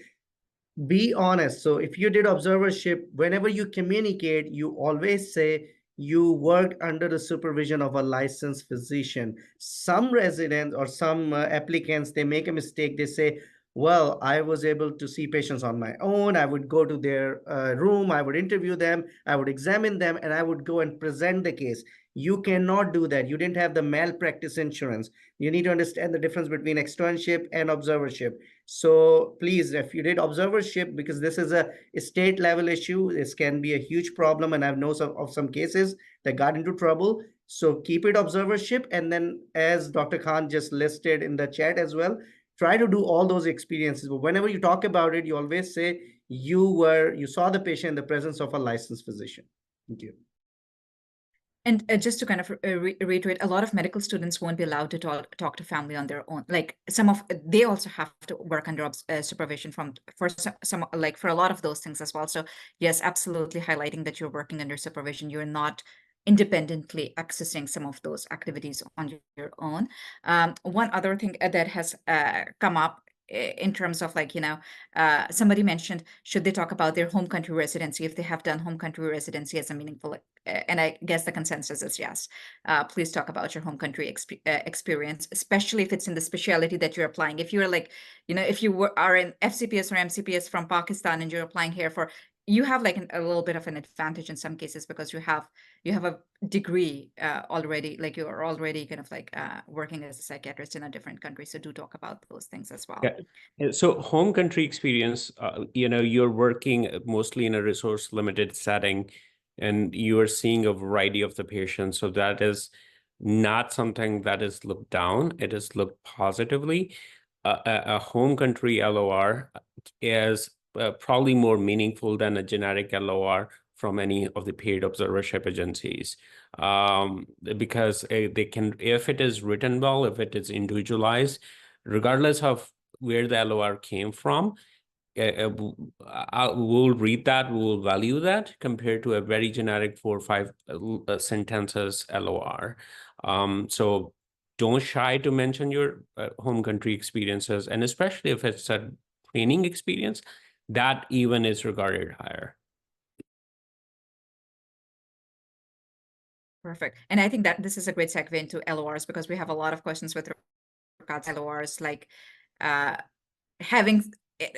Be honest. So if you did observership, whenever you communicate, you always say you worked under the supervision of a licensed physician. Some residents or some applicants, they make a mistake. They say, well, I was able to see patients on my own. I would go to their room, I would interview them, I would examine them, and I would go and present the case. You cannot do that. You didn't have the malpractice insurance. You need to understand the difference between externship and observership. So please, if you did observership, because this is a state level issue, this can be a huge problem. And I've known of some cases that got into trouble. So keep it observership. And then, as Dr. Khan just listed in the chat as well, try to do all those experiences. But whenever you talk about it, you always say you saw the patient in the presence of a licensed physician. Thank you. And just to kind of reiterate, a lot of medical students won't be allowed to talk to family on their own. Like they also have to work under supervision for some, like for a lot of those things as well. So yes, absolutely highlighting that you're working under supervision. You're not independently accessing some of those activities on your own. One other thing that has come up in terms of like, somebody mentioned, should they talk about their home country residency if they have done home country residency as a meaningful, and I guess the consensus is yes. Please talk about your home country experience, especially if it's in the specialty that you're applying. If you're like, if you are an FCPS or MCPS from Pakistan and you're applying here you have like a little bit of an advantage in some cases because you have a degree already, like you're already kind of like working as a psychiatrist in a different country. So do talk about those things as well. Yeah. So home country experience, you're working mostly in a resource limited setting and you are seeing a variety of the patients. So that is not something that is looked down. It is looked positively. A home country LOR is probably more meaningful than a generic LOR from any of the paid observership agencies, because they can, if it is written well, if it is individualized, regardless of where the LOR came from, we'll read that, we'll value that compared to a very generic 4 or 5 sentences LOR. So don't shy to mention your home country experiences, and especially if it's a training experience, that even is regarded higher. Perfect. And I think that this is a great segue into LORs because we have a lot of questions with regards to LORs, like having,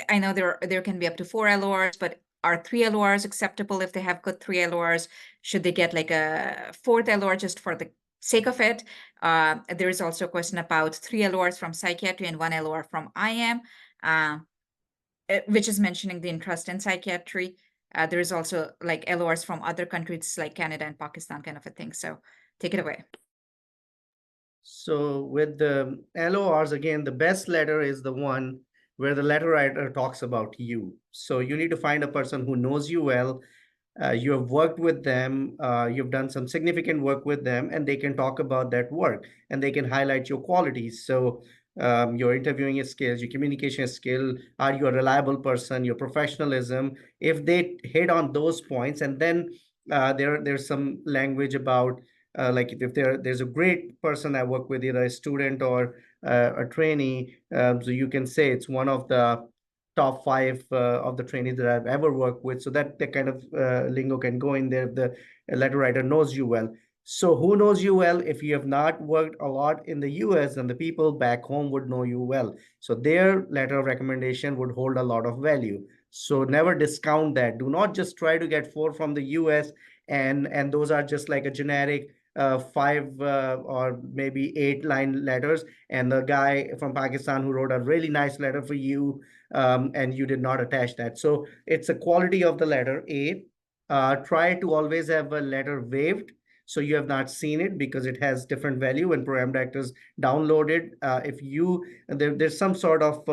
I know there can be up to 4 LORs, but are 3 LORs acceptable if they have good 3 LORs? Should they get like a 4th LOR just for the sake of it? There is also a question about 3 LORs from psychiatry and 1 LOR from IM, which is mentioning the interest in psychiatry. There is also like LORs from other countries like Canada and Pakistan, kind of a thing. So take it away. So with the LORs, again, the best letter is the one where the letter writer talks about you. So you need to find a person who knows you well. You have worked with them, you've done some significant work with them, and they can talk about that work and they can highlight your qualities. So your interviewing skills, your communication skill, are you a reliable person, your professionalism, if they hit on those points. And then there's some language about like if there's a great person I work with, either a student or a trainee, so you can say it's one of the top 5 of the trainees that I've ever worked with. So that kind of lingo can go in there if the letter writer knows you well. So who knows you well? If you have not worked a lot in the US, then the people back home would know you well. So their letter of recommendation would hold a lot of value. So never discount that. Do not just try to get 4 from the US and those are just like a generic 5 or maybe 8-line letters, and the guy from Pakistan who wrote a really nice letter for you, and you did not attach that. So it's a quality of the letter, A. Try to always have a letter waived, so you have not seen it because it has different value when program directors download it. If you there's some sort of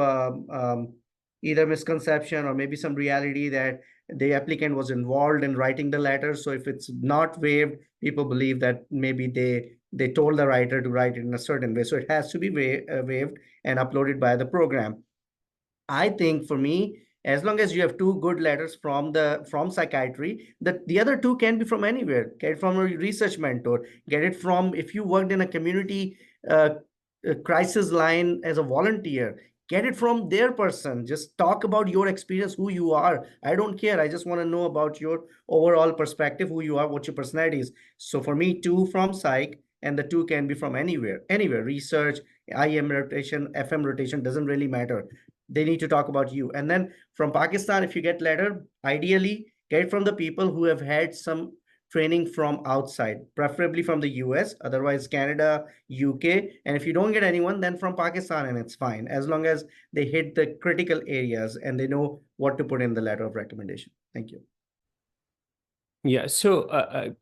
either misconception or maybe some reality that the applicant was involved in writing the letter. So if it's not waived, people believe that maybe they told the writer to write it in a certain way. So it has to be waived and uploaded by the program. I think for me, as long as you have 2 good letters from psychiatry, the other 2 can be from anywhere. Get it from a research mentor, get it from, if you worked in a community crisis line as a volunteer, get it from their person. Just talk about your experience, who you are. I don't care. I just want to know about your overall perspective, who you are, what your personality is. So for me, 2 from psych, and the 2 can be from anywhere, research, IM rotation, FM rotation, doesn't really matter. They need to talk about you. And then from Pakistan, if you get letter, ideally get it from the people who have had some training from outside, preferably from the US, otherwise Canada, UK. And if you don't get anyone, then from Pakistan, and it's fine, as long as they hit the critical areas and they know what to put in the letter of recommendation. Thank you. Yeah, so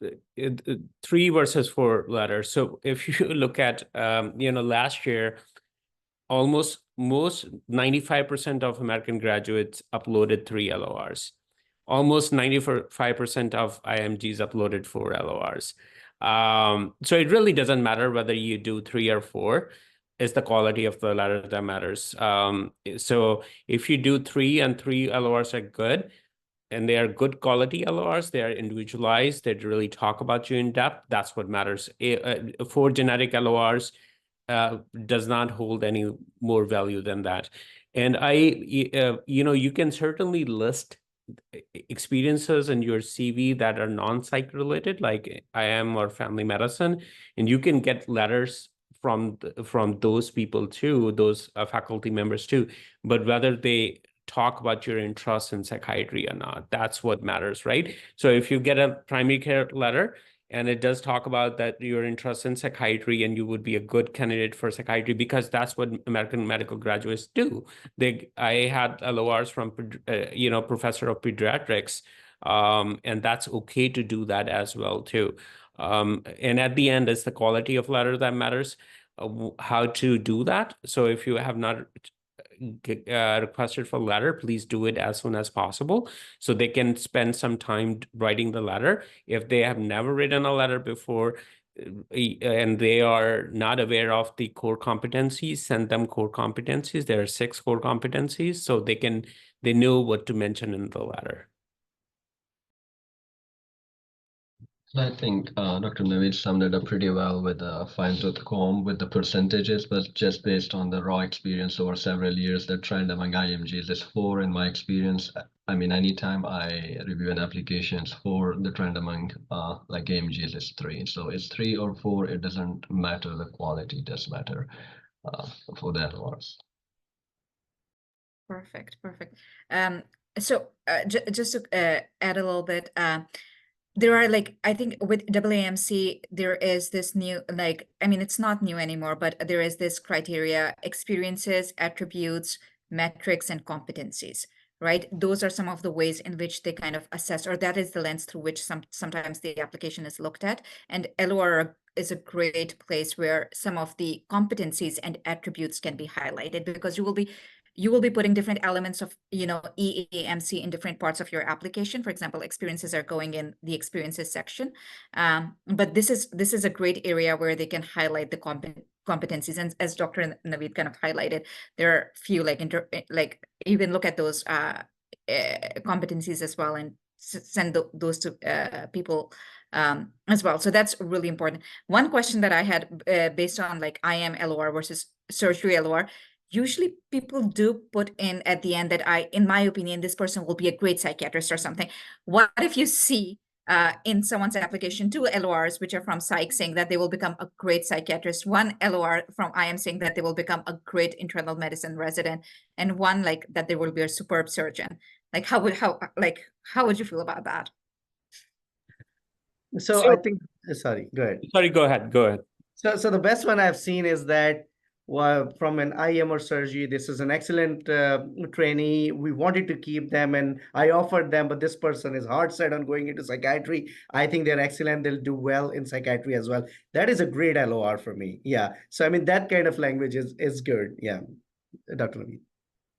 3 versus 4 letters. So if you look at, last year, almost 95% of American graduates uploaded 3 LORs. Almost 95% of IMGs uploaded 4 LORs. So it really doesn't matter whether you do 3 or 4. It's the quality of the letter that matters. So if you do 3 and 3 LORs are good, and they are good quality LORs, they are individualized, they really talk about you in depth, that's what matters. 4 generic LORs does not hold any more value than that. And you can certainly list experiences in your CV that are non-psych related, like IM or family medicine, and you can get letters from those people too, those faculty members too. But whether they talk about your interest in psychiatry or not, that's what matters, right? So if you get a primary care letter and it does talk about that you're interested in psychiatry and you would be a good candidate for psychiatry, because that's what American medical graduates do. I had LORs from, professor of pediatrics, and that's okay to do that as well too. And at the end, it's the quality of letter that matters, how to do that. So if you have not requested for letter, please do it as soon as possible so they can spend some time writing the letter. If they have never written a letter before and they are not aware of the core competencies, send them core competencies. There are 6 core competencies, so they know what to mention in the letter. I think Dr. Naveed summed it up pretty well with a fine-tooth comb with the percentages, but just based on the raw experience over several years, the trend among IMGs is 4 in my experience. I mean, anytime I review an application, it's 4. The trend among like IMGs is 3. So it's 3 or 4. It doesn't matter. The quality does matter for the LORs. Perfect. So just to add a little bit, there are I think with AAMC, there is this new, it's not new anymore, but there is this criteria: experiences, attributes, metrics, and competencies, right? Those are some of the ways in which they kind of assess, or that is the lens through which sometimes the application is looked at. And LOR is a great place where some of the competencies and attributes can be highlighted, because you will be putting different elements of, EAMC in different parts of your application. For example, experiences are going in the experiences section. But this is a great area where they can highlight the competencies. And as Dr. Naveed kind of highlighted, there are few you can look at those competencies as well and send those to people as well. So that's really important. One question that I had based on IM LOR versus surgery LOR, usually people do put in at the end that in my opinion, this person will be a great psychiatrist or something. What if you see in someone's application 2 LORs, which are from psych, saying that they will become a great psychiatrist, 1 LOR from IM saying that they will become a great internal medicine resident, and 1 that they will be a superb surgeon? How would you feel about that? So I think, sorry, go ahead. Sorry, go ahead. Go ahead. So the best one I've seen is that from an IM or surgery, this is an excellent trainee. We wanted to keep them, and I offered them, but this person is hard set on going into psychiatry. I think they're excellent. They'll do well in psychiatry as well. That is a great LOR for me. Yeah. So I mean, that kind of language is good. Yeah, Dr. Naveed.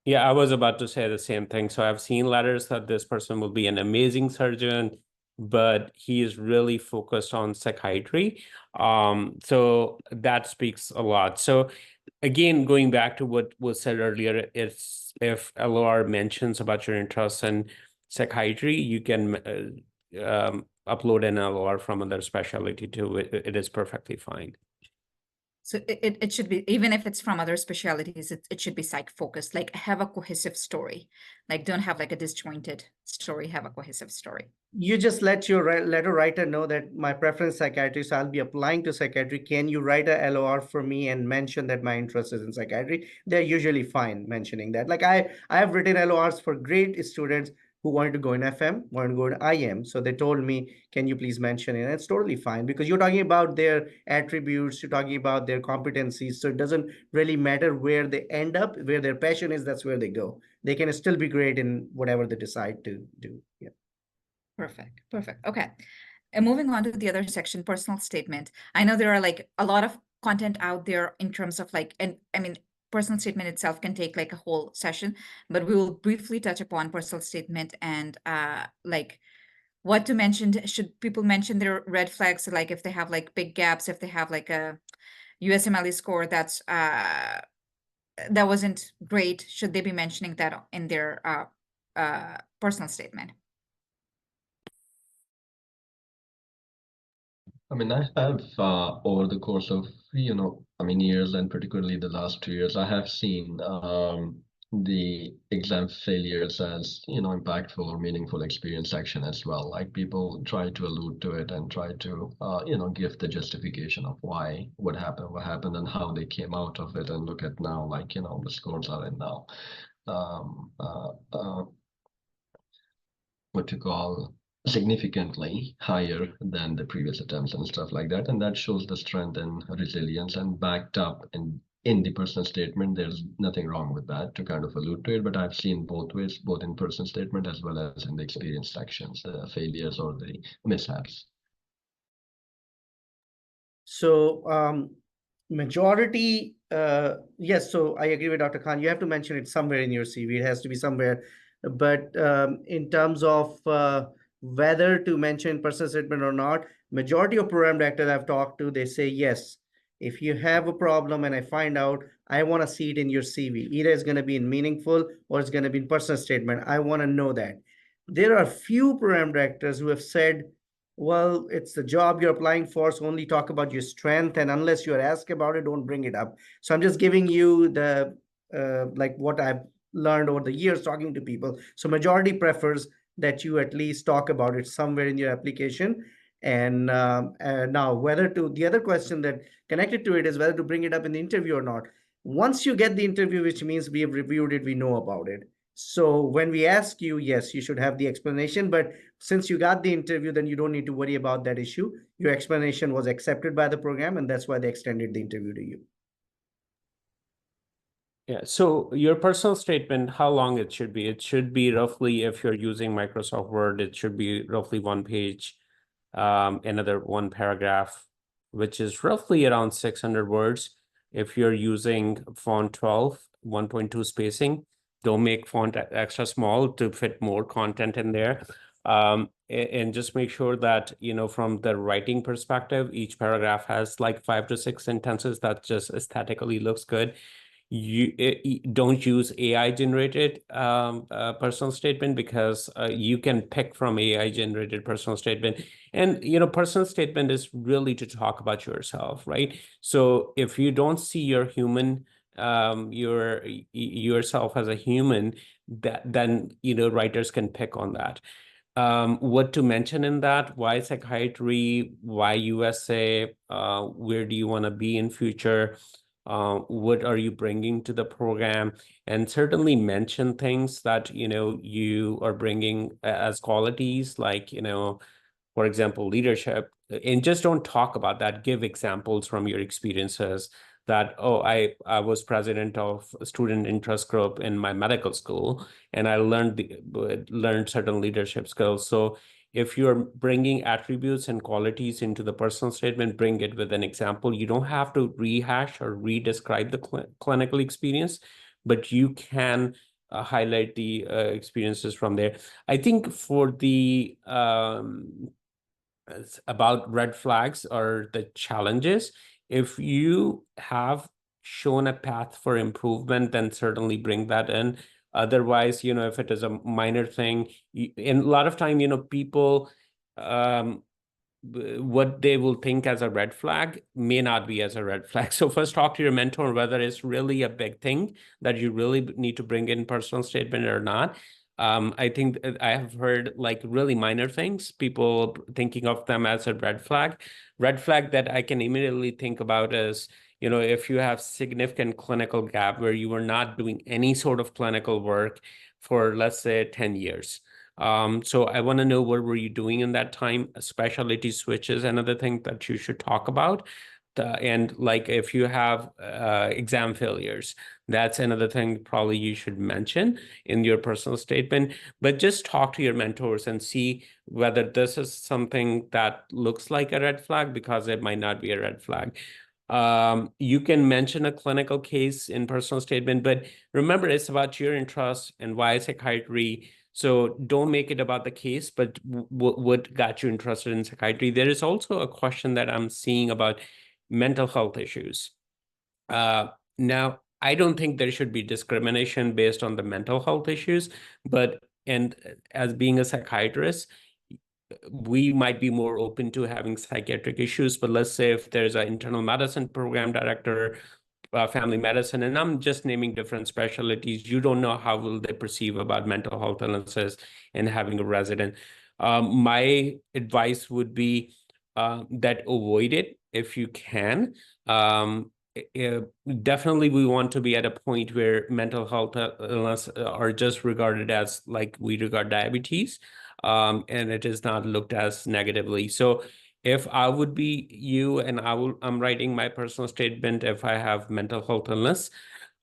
Yeah, I was about to say the same thing. So I've seen letters that this person will be an amazing surgeon, but he is really focused on psychiatry. So that speaks a lot. So again, going back to what was said earlier, it's if LOR mentions about your interests in psychiatry, you can upload an LOR from another specialty too. It is perfectly fine. So it should be, even if it's from other specialties, it should be psych focused, like have a cohesive story. Like don't have like a disjointed story, have a cohesive story. You just let your letter writer know that my preference psychiatry, so I'll be applying to psychiatry. Can you write a LOR for me and mention that my interest is in psychiatry? They're usually fine mentioning that. Like I have written LORs for great students who wanted to go in FM, wanted to go in IM. So they told me, can you please mention it? And it's totally fine because you're talking about their attributes, you're talking about their competencies. So it doesn't really matter where they end up, where their passion is, that's where they go. They can still be great in whatever they decide to do. Yeah. Perfect. Perfect. Okay. And moving on to the other section, personal statement. I know there are like a lot of content out there in terms of like, and I mean, personal statement itself can take like a whole session, but we will briefly touch upon personal statement and like what to mention. Should people mention their red flags? Like if they have like big gaps, if they have like a USMLE score that's that wasn't great, should they be mentioning that in their personal statement? I mean, I have over the course of, years, and particularly the last 2 years, I have seen the exam failures as, impactful or meaningful experience section as well. Like people try to allude to it and try to, give the justification of what happened, and how they came out of it. And look at now, like, the scores are in now. What you call significantly higher than the previous attempts and stuff like that. And that shows the strength and resilience, and backed up in the personal statement. There's nothing wrong with that to kind of allude to it, but I've seen both ways, both in personal statement as well as in the experience sections, the failures or the mishaps. So majority, yes, so I agree with Dr. Khan. You have to mention it somewhere in your CV. It has to be somewhere. But in terms of whether to mention personal statement or not, majority of program directors I've talked to, they say, yes, if you have a problem and I find out, I want to see it in your CV. Either it's going to be in meaningful or it's going to be in personal statement. I want to know that. There are few program directors who have said, well, it's the job you're applying for, so only talk about your strength, and unless you're asked about it, don't bring it up. So I'm just giving you the like what I've learned over the years talking to people. So majority prefers that you at least talk about it somewhere in your application. And now whether to, the other question that connected to it is whether to bring it up in the interview or not. Once you get the interview, which means we have reviewed it, we know about it. So when we ask you, yes, you should have the explanation, but since you got the interview, then you don't need to worry about that issue. Your explanation was accepted by the program, and that's why they extended the interview to you. Yeah, so your personal statement, how long it should be? It should be roughly, if you're using Microsoft Word, it should be roughly 1 page, another 1 paragraph, which is roughly around 600 words. If you're using font 12, 1.2 spacing, don't make font extra small to fit more content in there. And just make sure that, from the writing perspective, each paragraph has like 5 to 6 sentences that just aesthetically looks good. You don't use AI generated personal statement, because you can pick from AI generated personal statement, and personal statement is really to talk about yourself, right? So if you don't see your human yourself as a human, then writers can pick on that. What to mention in that: why psychiatry, why USA, where do you want to be in future, what are you bringing to the program, and certainly mention things that you are bringing as qualities, like for example, leadership, and just don't talk about that. Give examples from your experiences that, oh, I was president of a student interest group in my medical school, and I learned certain leadership skills. So if you're bringing attributes and qualities into the personal statement, bring it with an example. You don't have to rehash or re-describe the clinical experience, but you can highlight the experiences from there. I think for the about red flags or the challenges, if you have shown a path for improvement, then certainly bring that in. Otherwise, if it is a minor thing, and a lot of time, people, what they will think as a red flag may not be as a red flag. So first talk to your mentor whether it's really a big thing that you really need to bring in personal statement or not. I think I have heard like really minor things, people thinking of them as a red flag. Red flag that I can immediately think about is, if you have significant clinical gap where you were not doing any sort of clinical work for, let's say, 10 years. So I want to know what were you doing in that time. Specialty switches, another thing that you should talk about. And like if you have exam failures, that's another thing probably you should mention in your personal statement. But just talk to your mentors and see whether this is something that looks like a red flag, because it might not be a red flag. You can mention a clinical case in personal statement, but remember, it's about your interest and why psychiatry. So don't make it about the case, but what got you interested in psychiatry. There is also a question that I'm seeing about mental health issues. Now, I don't think there should be discrimination based on the mental health issues, and as being a psychiatrist, we might be more open to having psychiatric issues. But let's say if there's an internal medicine program director, family medicine, and I'm just naming different specialties, you don't know how will they perceive about mental health illnesses and having a resident. My advice would be that avoid it if you can. Definitely we want to be at a point where mental health illness are just regarded as like we regard diabetes, and it is not looked as negatively. So if I would be you and I'm writing my personal statement, if I have mental health illness,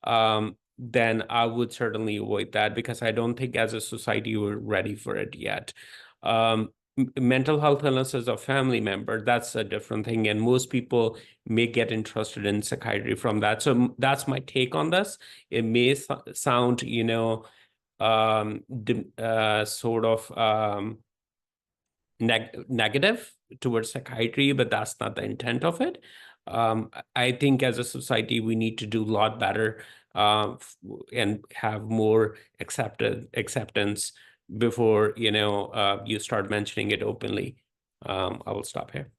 then I would certainly avoid that, because I don't think as a society we're ready for it yet. Mental health illness as a family member, that's a different thing. And most people may get interested in psychiatry from that. So that's my take on this. It may sound, sort of negative towards psychiatry, but that's not the intent of it. I think as a society, we need to do a lot better and have more acceptance before, you start mentioning it openly. I will stop here.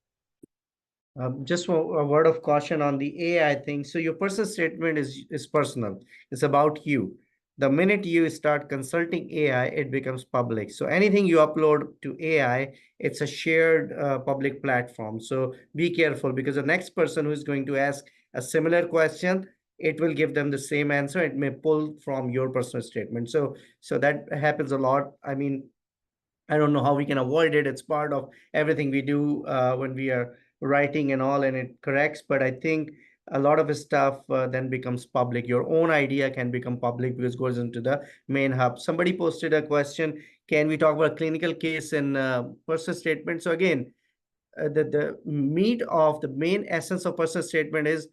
Just a word of caution on the AI thing. So your personal statement is personal. It's about you. The minute you start consulting AI, it becomes public. So anything you upload to AI, it's a shared public platform. So be careful, because the next person who is going to ask a similar question, it will give them the same answer. It may pull from your personal statement. So that happens a lot. I mean, I don't know how we can avoid it. It's part of everything we do when we are writing and all, and it corrects. But I think a lot of stuff then becomes public. Your own idea can become public because it goes into the main hub. Somebody posted a question, can we talk about a clinical case in personal statement? So again, the meat of the main essence of personal statement is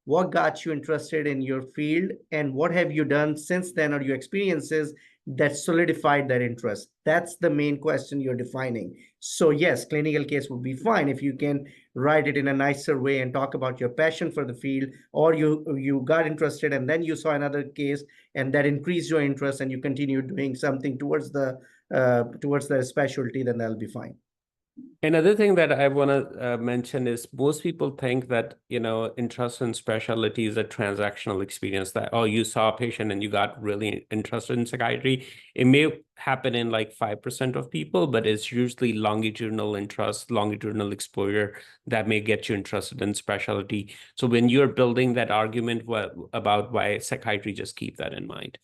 what got you interested in your field and what have you done since then, or your experiences that solidified that interest. That's the main question you're defining. So yes, clinical case would be fine if you can write it in a nicer way and talk about your passion for the field, or you got interested and then you saw another case and that increased your interest and you continue doing something towards the specialty, then that'll be fine. Another thing that I want to mention is most people think that, interest in specialty is a transactional experience, that, oh, you saw a patient and you got really interested in psychiatry. It may happen in like 5% of people, but it's usually longitudinal interest, longitudinal exposure that may get you interested in specialty. So when you're building that argument about why psychiatry, just keep that in mind.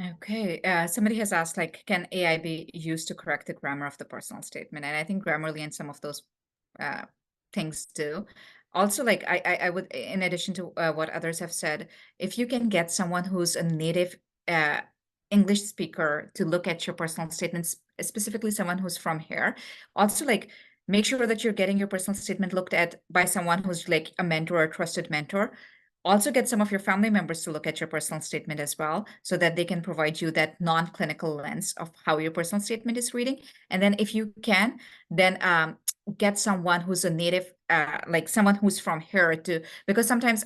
Okay, somebody has asked, like, can AI be used to correct the grammar of the personal statement? And I think Grammarly and some of those things do. Also, like, I would, in addition to what others have said, if you can get someone who's a native English speaker to look at your personal statements, specifically someone who's from here, also, like, make sure that you're getting your personal statement looked at by someone who's like a mentor or a trusted mentor. Also get some of your family members to look at your personal statement as well, so that they can provide you that non-clinical lens of how your personal statement is reading. And then if you can, then get someone who's a native, like someone who's from here to, because sometimes,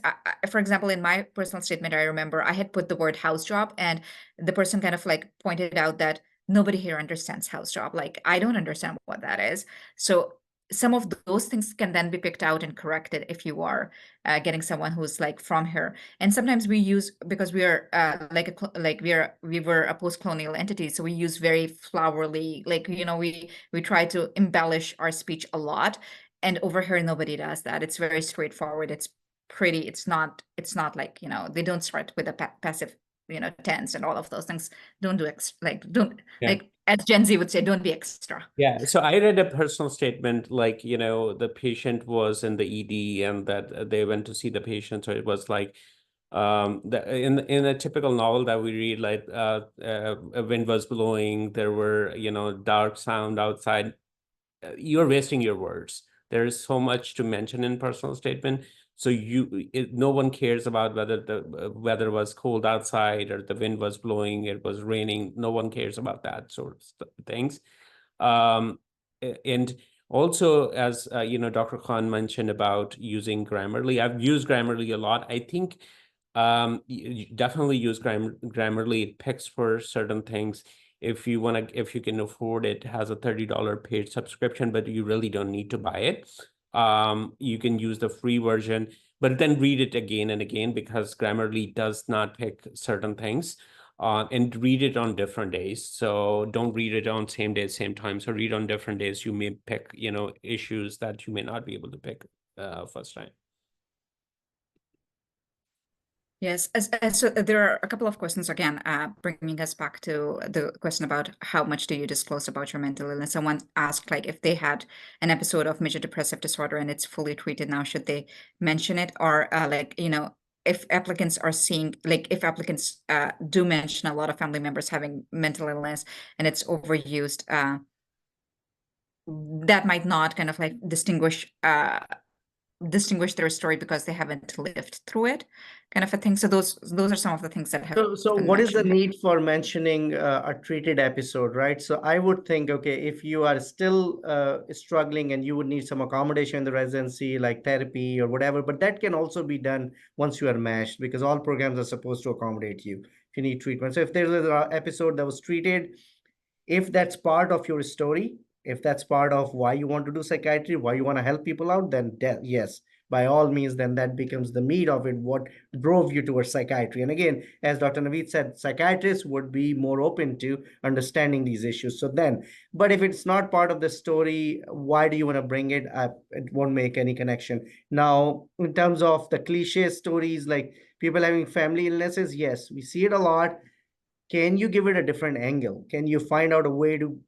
for example, in my personal statement, I remember I had put the word house job, and the person kind of like pointed out that nobody here understands house job. Like, I don't understand what that is. So some of those things can then be picked out and corrected if you are getting someone who's like from here. And sometimes we use, because we are we were a post-colonial entity, so we use very flowery, like, we try to embellish our speech a lot. And over here, nobody does that. It's very straightforward. It's pretty. It's not like, they don't start with a passive, tense and all of those things. Don't do Yeah. like, as Gen Z would say, don't be extra. Yeah, so I read a personal statement like, the patient was in the ED and that they went to see the patient. So it was like, in a typical novel that we read, like a wind was blowing, there were, dark sound outside. You're wasting your words. There is so much to mention in personal statement. So no one cares about whether the weather was cold outside or the wind was blowing, it was raining. No one cares about that sort of things. And also, as Dr. Khan mentioned about using Grammarly, I've used Grammarly a lot. I think you definitely use Grammarly. It picks for certain things. If you can afford it, has a $30 paid subscription, but you really don't need to buy it. You can use the free version, but then read it again and again, because Grammarly does not pick certain things. And read it on different days. So don't read it on same day, same time. So read on different days. You may pick, issues that you may not be able to pick first time. Yes, so there are a couple of questions again, bringing us back to the question about how much do you disclose about your mental illness. Someone asked, like, if they had an episode of major depressive disorder and it's fully treated now, should they mention it? Or if applicants are seeing, like, if applicants do mention a lot of family members having mental illness and it's overused, that might not kind of like distinguish their story because they haven't lived through it, kind of a thing. So those are some of the things that have So been what is the mentioned. need for mentioning a treated episode, right? So I would think, okay, if you are still struggling and you would need some accommodation in the residency, like therapy or whatever, but that can also be done once you are meshed, because all programs are supposed to accommodate you if you need treatment. So if there's an episode that was treated, if that's part of your story, if that's part of why you want to do psychiatry, why you want to help people out, then yes, by all means, then that becomes the meat of it, what drove you towards psychiatry. And again, as Dr. Naveed said, psychiatrists would be more open to understanding these issues. So then, but if it's not part of the story, why do you want to bring it up? It won't make any connection. Now, in terms of the cliche stories, like people having family illnesses, yes, we see it a lot. Can you give it a different angle? Can you find out a way to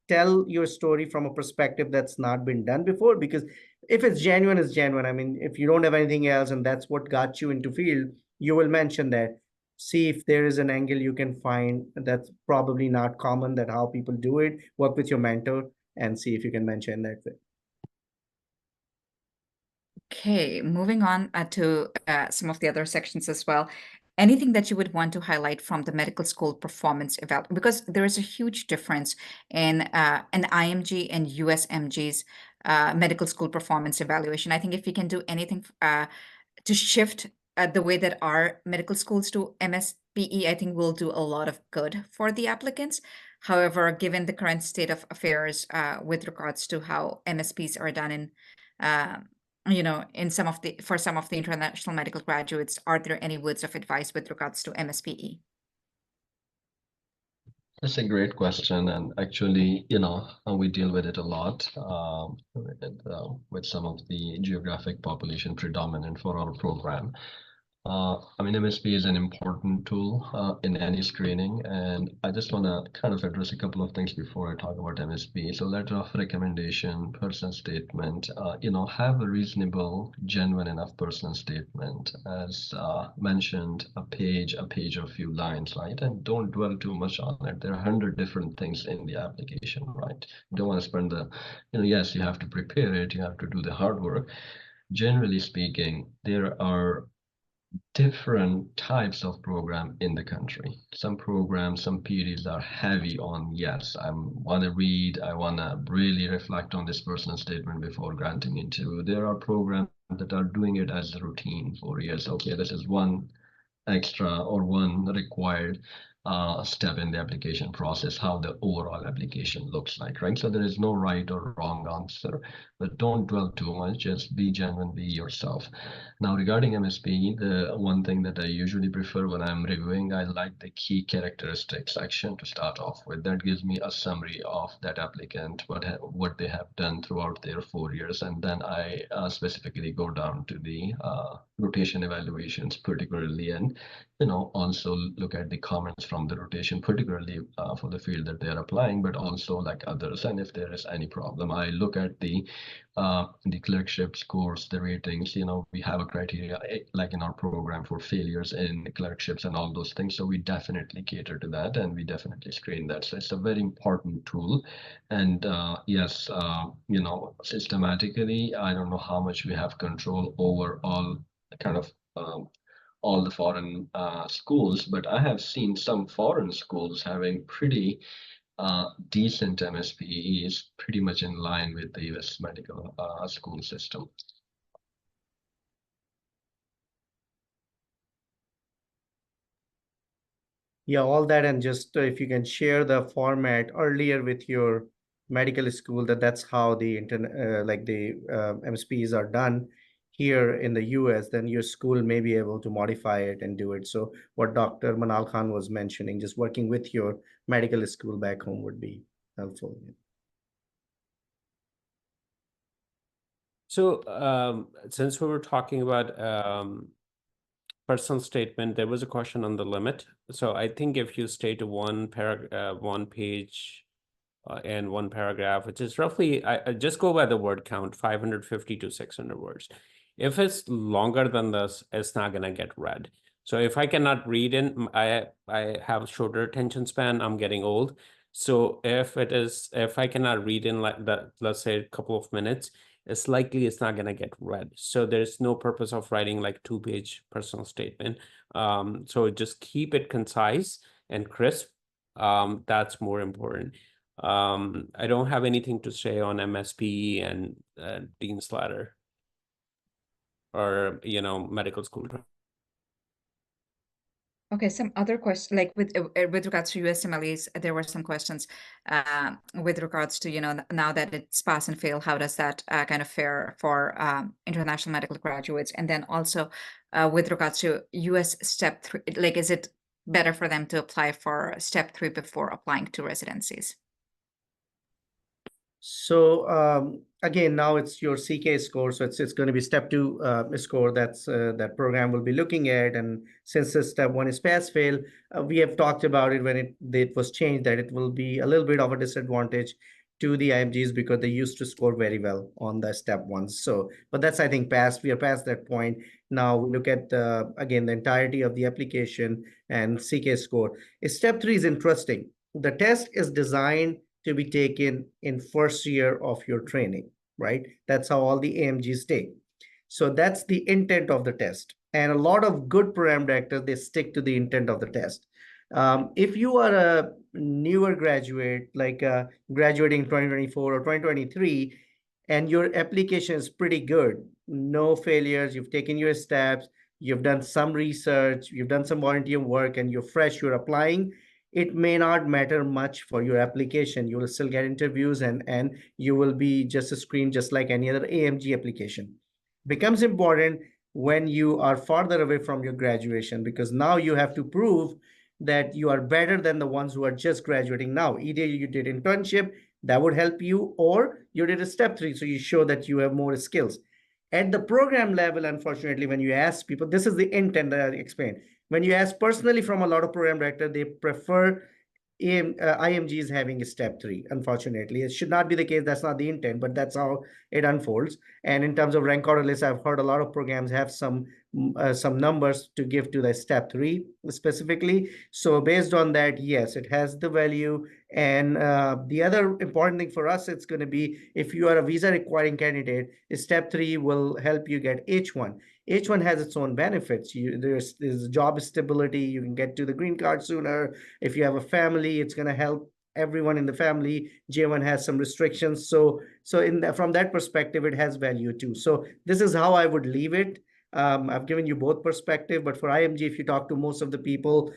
tell your story from a perspective that's not been done before? Because if it's genuine, it's genuine. I mean, if you don't have anything else and that's what got you into field, you will mention that. See if there is an angle you can find that's probably not common, that how people do it. Work with your mentor and see if you can mention that. Okay, moving on to some of the other sections as well. Anything that you would want to highlight from the medical school performance evaluation, because there is a huge difference in an IMG and USMG's medical school performance evaluation. I think if we can do anything to shift the way that our medical schools do MSPE, I think we'll do a lot of good for the applicants. However, given the current state of affairs with regards to how MSPs are done in for some of the international medical graduates, are there any words of advice with regards to MSPE? That's a great question, and actually, we deal with it a lot with some of the geographic population predominant for our program. MSP is an important tool in any screening, and I just want to kind of address a couple of things before I talk about MSP. So letter of recommendation, personal statement, have a reasonable, genuine enough personal statement, as mentioned, a page, a few lines, right? And don't dwell too much on it. There are 100 different things in the application, right? You don't want to spend yes, you have to prepare it, you have to do the hard work. Generally speaking, there are different types of program in the country. Some programs, some PDs are heavy on, yes, I want to read, I want to really reflect on this personal statement before granting into. There are programs that are doing it as a routine for years. Okay, this is one extra or one required step in the application process, how the overall application looks like, right? So there is no right or wrong answer, but don't dwell too much, just be genuine, be yourself. Now, regarding MSP, the one thing that I usually prefer when I'm reviewing, I like the key characteristics section to start off with. That gives me a summary of that applicant, what they have done throughout their 4 years, and then I specifically go down to the rotation evaluations particularly, and also look at the comments from the rotation, particularly for the field that they are applying, but also like others. And if there is any problem, I look at the clerkship scores, the ratings. We have a criteria like in our program for failures in clerkships and all those things. So we definitely cater to that, and we definitely screen that. So it's a very important tool. And yes, systematically, I don't know how much we have control over all kind of all the foreign schools, but I have seen some foreign schools having pretty decent MSPEs, pretty much in line with the US medical school system. Yeah, all that, and just if you can share the format earlier with your medical school, that's how the MSPs are done here in the US, then your school may be able to modify it and do it. So what Dr. Manal Khan was mentioning, just working with your medical school back home would be helpful. So since we were talking about personal statement, there was a question on the limit. So I think if you stay to one page and one paragraph, which is roughly, I just go by the word count, 550 to 600 words. If it's longer than this, it's not going to get read. So if I cannot read I have shorter attention span, I'm getting old. So if I cannot read in like that, let's say a couple of minutes, it's likely it's not going to get read. So there's no purpose of writing like 2-page personal statement. So just keep it concise and crisp. That's more important. I don't have anything to say on MSP and Dean's Ladder or, medical school. Okay, some other questions, like with regards to USMLEs, there were some questions with regards to, now that it's pass and fail, how does that kind of fare for international medical graduates? And then also with regards to US step 3, like, is it better for them to apply for step 3 before applying to residencies? So again, now it's your CK score, so it's going to be step 2 score that's that program will be looking at. And since the step 1 is pass fail, we have talked about it when it was changed, that it will be a little bit of a disadvantage to the IMGs because they used to score very well on the step 1. So, but that's, I think, we are past that point. Now we look at again the entirety of the application and CK score. Step 3 is interesting. The test is designed to be taken in first year of your training, right? That's how all the AMGs take. So that's the intent of the test. And a lot of good program directors, they stick to the intent of the test. If you are a newer graduate, like graduating 2024 or 2023, and your application is pretty good, no failures, you've taken your steps, you've done some research, you've done some volunteer work, and you're fresh, you're applying, it may not matter much for your application. You will still get interviews and you will be just a screen just like any other AMG application. Becomes important when you are farther away from your graduation, because now you have to prove that you are better than the ones who are just graduating now. Either you did internship, that would help you, or you did a step 3, so you show that you have more skills. At the program level, unfortunately, when you ask people, this is the intent that I explained. When you ask personally from a lot of program directors, they prefer IMGs having a step 3. Unfortunately, it should not be the case. That's not the intent, but that's how it unfolds. And in terms of rank order lists, I've heard a lot of programs have some numbers to give to the step 3 specifically. So based on that, yes, it has the value. And the other important thing for us, it's going to be if you are a visa requiring candidate, step 3 will help you get H1. H1 has its own benefits. There's job stability. You can get to the green card sooner. If you have a family, it's going to help everyone in the family. J1 has some restrictions. So from that perspective, it has value too. So this is how I would leave it. I've given you both perspective, but for IMG, if you talk to most of the people,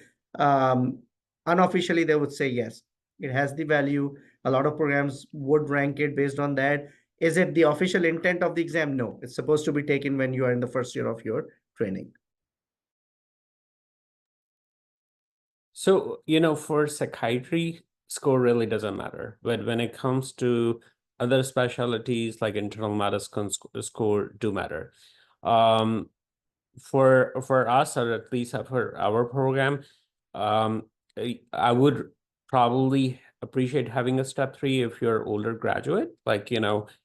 unofficially, they would say yes, it has the value. A lot of programs would rank it based on that. Is it the official intent of the exam? No, it's supposed to be taken when you are in the first year of your training. So, for psychiatry, score really doesn't matter. But when it comes to other specialties like internal medicine, score do matter. For us, or at least for our program, I would probably appreciate having a step 3 if you're an older graduate. Like,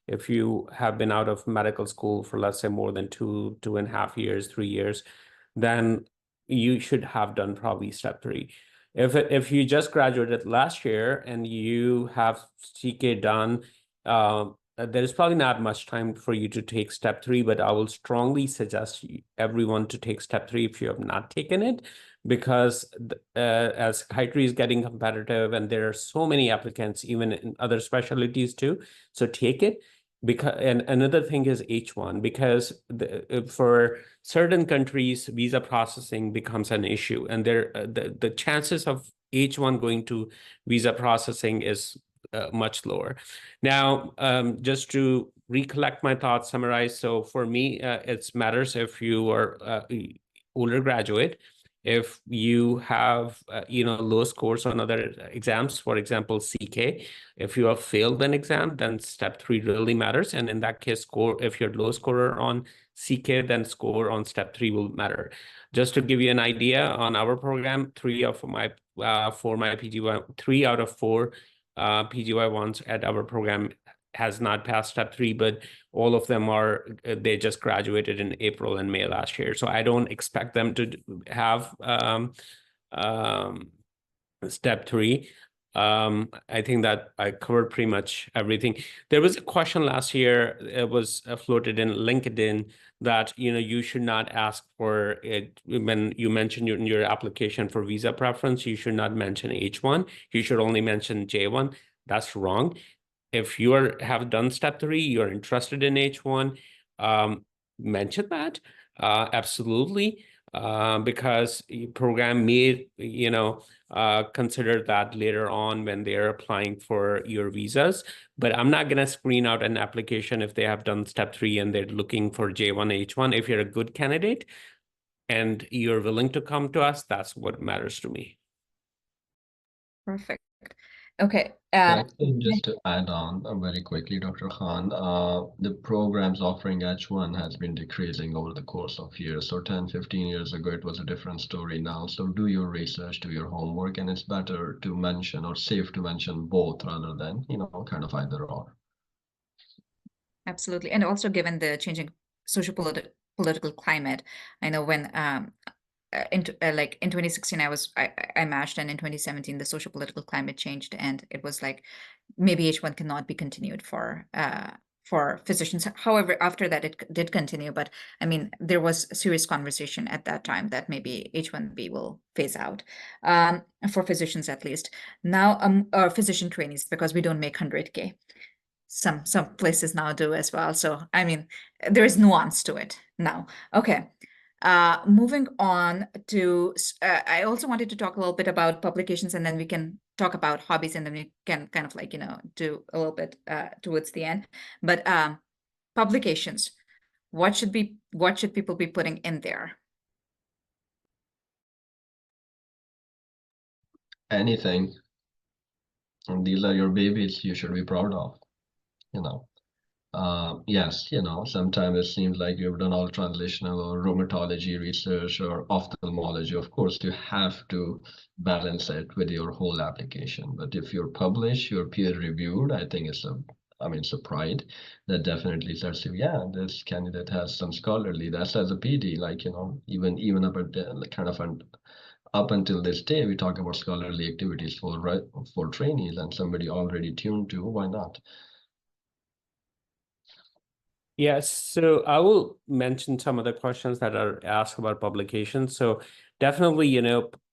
if you have been out of medical school for, let's say, more than 2.5 years, 3 years, then you should have done probably step 3. If you just graduated last year and you have CK done, there's probably not much time for you to take step 3, but I will strongly suggest everyone to take step 3 if you have not taken it, because as psychiatry is getting competitive and there are so many applicants, even in other specialties too. So take it. And another thing is H1, because for certain countries, visa processing becomes an issue, and the chances of H1 going to visa processing is much lower. Now, just to recollect my thoughts, summarize. So for me, it matters if you are older graduate. If you have low scores on other exams, for example, CK, if you have failed an exam, then step 3 really matters. And in that case, if you're low scorer on CK, then score on step 3 will matter. Just to give you an idea, on our program, 3 out of 4 PGY1s at our program has not passed step 3, but all of them they just graduated in April and May last year. So I don't expect them to have step 3. I think that I covered pretty much everything. There was a question last year, it was floated in LinkedIn, that you should not ask for it when you mention in your application for visa preference. You should not mention H1. You should only mention J1. That's wrong. If you have done step 3, you're interested in H1, mention that. Absolutely. Because your program may, consider that later on when they're applying for your visas. But I'm not going to screen out an application if they have done step 3 and they're looking for J1, H1. If you're a good candidate and you're willing to come to us, that's what matters to me. Perfect. Okay. Actually, just to add on very quickly, Dr. Khan, the programs offering H1 has been decreasing over the course of years. So 10, 15 years ago, it was a different story now. So do your research, do your homework, and it's better to mention or safe to mention both rather than, kind of either or. Absolutely. And also given the changing political climate, I know when in 2016 I matched, and in 2017 the social political climate changed, and it was like maybe H1 cannot be continued for physicians. However, after that it did continue, but I mean there was a serious conversation at that time that maybe H1B will phase out for physicians at least. Now physician trainees, because we don't make 100K. Some places now do as well. So I mean there is nuance to it now. Okay. Moving on to, I also wanted to talk a little bit about publications, and then we can talk about hobbies, and then we can kind of like, do a little bit towards the end. But publications, what should people be putting in there? Anything. And these are your babies you should be proud of, Yes, sometimes it seems like you've done all translational or rheumatology research or ophthalmology. Of course, you have to balance it with your whole application. But if you're published, you're peer reviewed, I think it's a pride that definitely says, yeah, this candidate has some scholarly. That's as a PD, like, even up until up until this day, we talk about scholarly activities for trainees, and somebody already tuned to, why not? Yes, so I will mention some of the questions that are asked about publications. So definitely,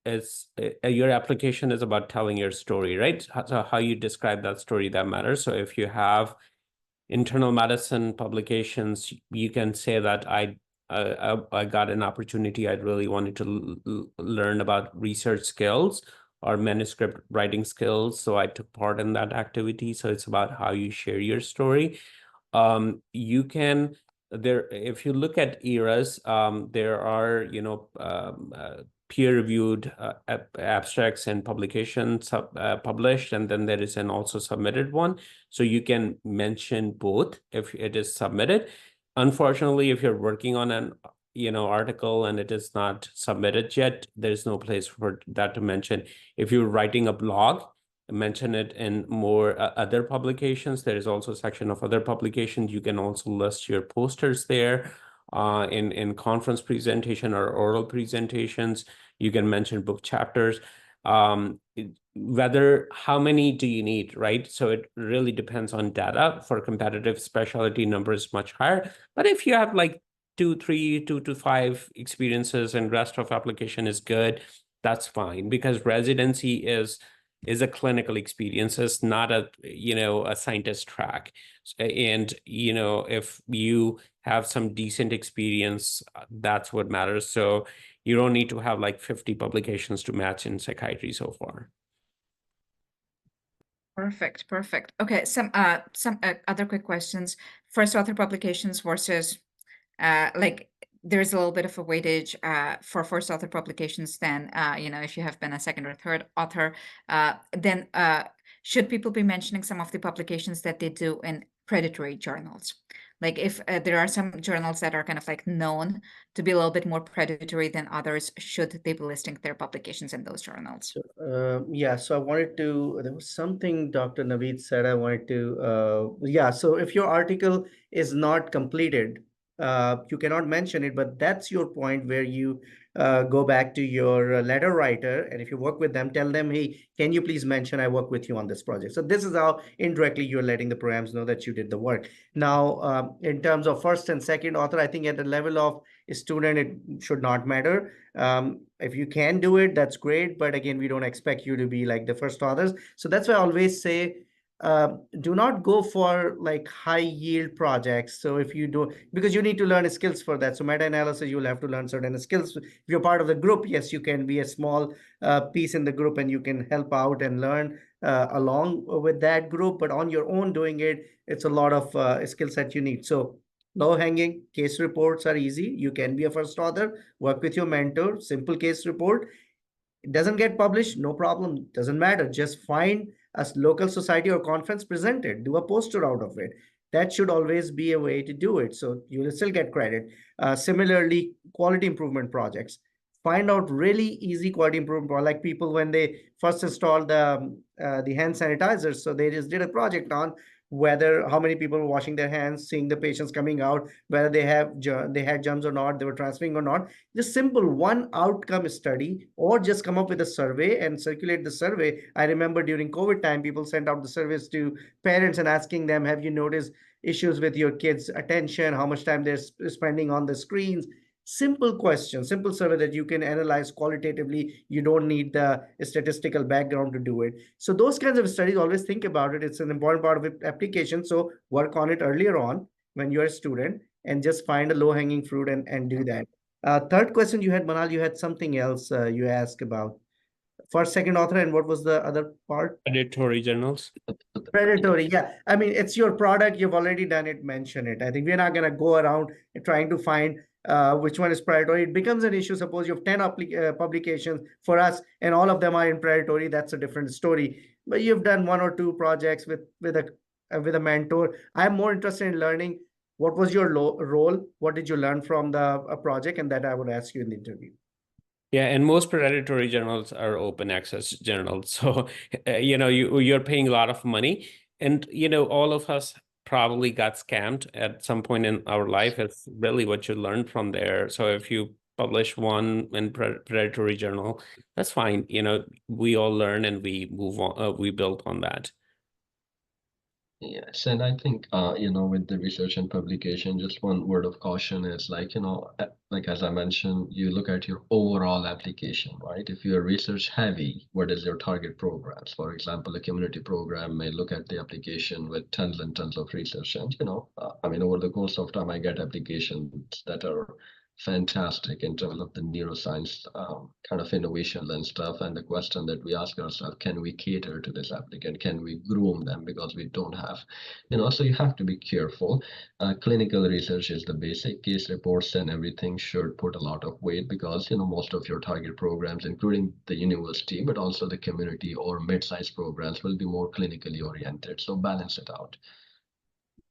it's your application is about telling your story, right? So how you describe that story, that matters. So if you have internal medicine publications, you can say that I got an opportunity. I really wanted to learn about research skills or manuscript writing skills, so I took part in that activity. So it's about how you share your story. You can if you look at eras, there are peer-reviewed abstracts and publications published, and then there is an also submitted one. So you can mention both if it is submitted. Unfortunately, if you're working on an article and it is not submitted yet, there's no place for that to mention. If you're writing a blog, mention it in more other publications. There is also a section of other publications. You can also list your posters there in conference presentation or oral presentations. You can mention book chapters. Whether how many do you need, right? So it really depends on data. For competitive specialty, number is much higher. But if you have like 2 to 5 experiences and rest of application is good, that's fine, because residency is a clinical experience. It's not a scientist track. And if you have some decent experience, that's what matters. So you don't need to have like 50 publications to match in psychiatry so far. Perfect. Okay, some other quick questions. First author publications versus there's a little bit of a weightage for first author publications than if you have been a second or third author. Then should people be mentioning some of the publications that they do in predatory journals? Like if there are some journals that are kind of like known to be a little bit more predatory than others, should they be listing their publications in those journals? Yeah, so I wanted to, there was something Dr. Naveed said I wanted to, yeah, so if your article is not completed, you cannot mention it, but that's your point where you go back to your letter writer, and if you work with them, tell them, hey, can you please mention I work with you on this project? So this is how indirectly you're letting the programs know that you did the work. Now, in terms of first and second author, I think at the level of student, it should not matter. If you can do it, that's great. But again, we don't expect you to be like the first authors. So that's why I always say, do not go for like high yield projects. So if you do, because you need to learn skills for that. So meta-analysis, you'll have to learn certain skills. If you're part of the group, yes, you can be a small piece in the group and you can help out and learn along with that group. But on your own doing it, it's a lot of skills that you need. So low-hanging case reports are easy. You can be a first author, work with your mentor, simple case report. It doesn't get published, no problem, doesn't matter. Just find a local society or conference, present it, do a poster out of it. That should always be a way to do it. So you will still get credit. Similarly, quality improvement projects. Find out really easy quality improvement, like people when they first installed the hand sanitizers. So they just did a project on whether how many people were washing their hands, seeing the patients coming out, whether they had germs or not, they were transferring or not. Just simple one outcome study, or just come up with a survey and circulate the survey. I remember during COVID time, people sent out the surveys to parents and asking them, have you noticed issues with your kids' attention? How much time they're spending on the screens? Simple question, simple survey that you can analyze qualitatively. You don't need the statistical background to do it. So those kinds of studies, always think about it. It's an important part of the application. So work on it earlier on when you're a student, and just find a low-hanging fruit and do that. Third question you had, Manal, you had something else you asked about. First, second author, and what was the other part? Predatory journals. Predatory, yeah. I mean, it's your product. You've already done it. Mention it. I think we're not going to go around trying to find which one is predatory. It becomes an issue. Suppose you have 10 publications for us, and all of them are in predatory. That's a different story. But you've done 1 or 2 projects with a with a mentor. I'm more interested in learning what was your role, what did you learn from the project, and that I would ask you in the interview. Yeah, and most predatory journals are open access journals. So, you're paying a lot of money, and all of us probably got scammed at some point in our life. It's really what you learn from there. So if you publish one in predatory journal, that's fine. We all learn and we move on. We build on that. Yes, and I think, with the research and publication, just one word of caution is like, like as I mentioned, you look at your overall application, right? If you're research heavy, what is your target programs? For example, a community program may look at the application with tons and tons of research. And, over the course of time, I get applications that are fantastic in terms of the neuroscience kind of innovation and stuff. And the question that we ask ourselves, can we cater to this applicant? Can we groom them? Because we don't have, so you have to be careful. Clinical research is the basic. Case reports and everything should put a lot of weight because, most of your target programs, including the university, but also the community or mid-sized programs will be more clinically oriented. So balance it out.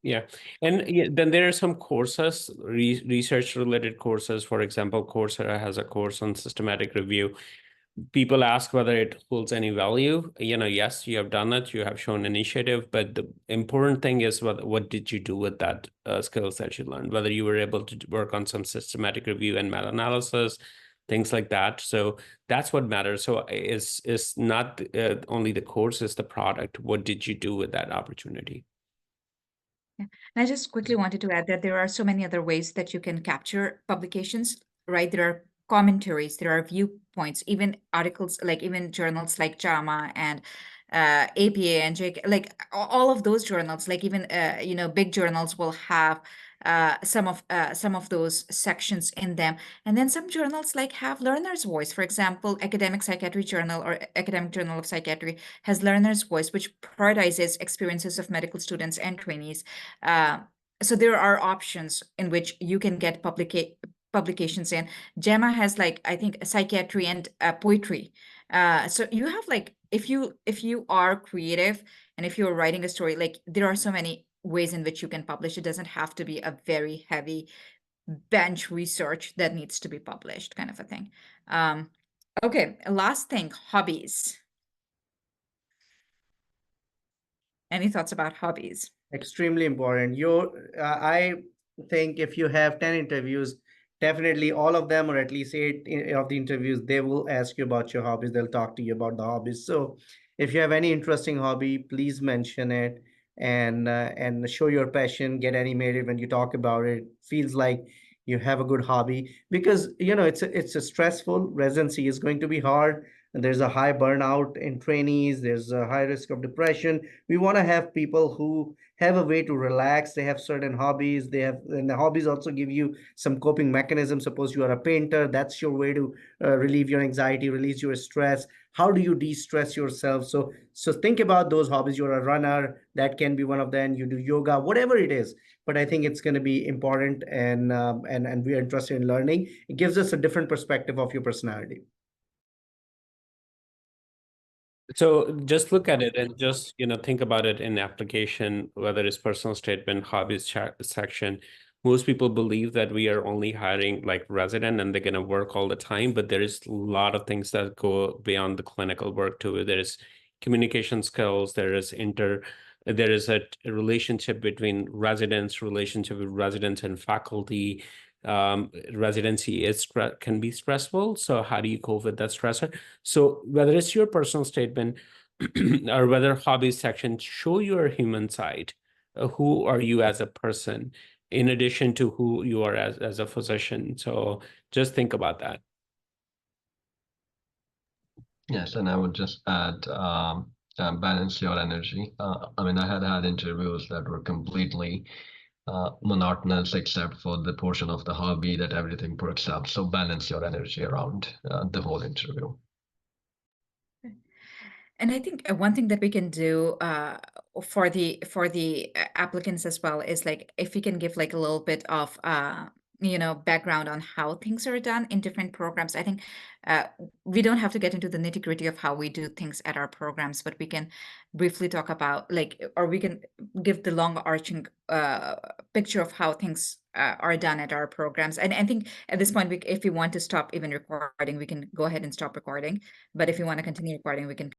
Yeah. And then there are some courses, research-related courses. For example, Coursera has a course on systematic review. People ask whether it holds any value. Yes, you have done it. You have shown initiative. But the important thing is what did you do with that skills that you learned? Whether you were able to work on some systematic review and meta-analysis, things like that. So that's what matters. So it's not only the course, it's the product. What did you do with that opportunity? Yeah. And I just quickly wanted to add that there are so many other ways that you can capture publications, right? There are commentaries, there are viewpoints, even articles, like even journals like JAMA and APA and JK, like all of those journals, like even big journals will have some of those sections in them. And then some journals like have learner's voice. For example, Academic Psychiatry Journal or Academic Journal of Psychiatry has learner's voice, which prioritizes experiences of medical students and trainees. So there are options in which you can get publications in. JAMA has I think psychiatry and poetry. So you have if you are creative and if you're writing a story, there are so many ways in which you can publish. It doesn't have to be a very heavy bench research that needs to be published, kind of a thing. Okay, last thing, hobbies. Any thoughts about hobbies? Extremely important. I think if you have 10 interviews, definitely all of them, or at least 8 of the interviews, they will ask you about your hobbies. They'll talk to you about the hobbies. So if you have any interesting hobby, please mention it and show your passion. Get animated when you talk about it. Feels like you have a good hobby, because it's a stressful residency. Is going to be hard. And there's a high burnout in trainees. There's a high risk of depression. We want to have people who have a way to relax. They have certain hobbies. And the hobbies also give you some coping mechanisms. Suppose you are a painter, that's your way to relieve your anxiety, release your stress. How do you de-stress yourself? So think about those hobbies. You're a runner, that can be one of them. You do yoga, whatever it is. But I think it's going to be important, and we are interested in learning. It gives us a different perspective of your personality. So just look at it and just, think about it in application, whether it's personal statement, hobbies section. Most people believe that we are only hiring resident and they're going to work all the time, but there is a lot of things that go beyond the clinical work too. There is communication skills, there is a relationship between residents, relationship with residents and faculty. Residency can be stressful. So how do you cope with that stressor? So whether it's your personal statement or whether hobbies section, show your human side. Who are you as a person, in addition to who you are as a physician? So just think about that. Yes, and I would just add, balance your energy. I had interviews that were completely monotonous, except for the portion of the hobby that everything perks up. So balance your energy around the whole interview. And I think one thing that we can do for the applicants as well is if we can give a little bit of background on how things are done in different programs. I think we don't have to get into the nitty-gritty of how we do things at our programs, but we can briefly talk about or we can give the long arching picture of how things are done at our programs. And I think at this point, if we want to stop even recording, we can go ahead and stop recording. But if you want to continue recording, we can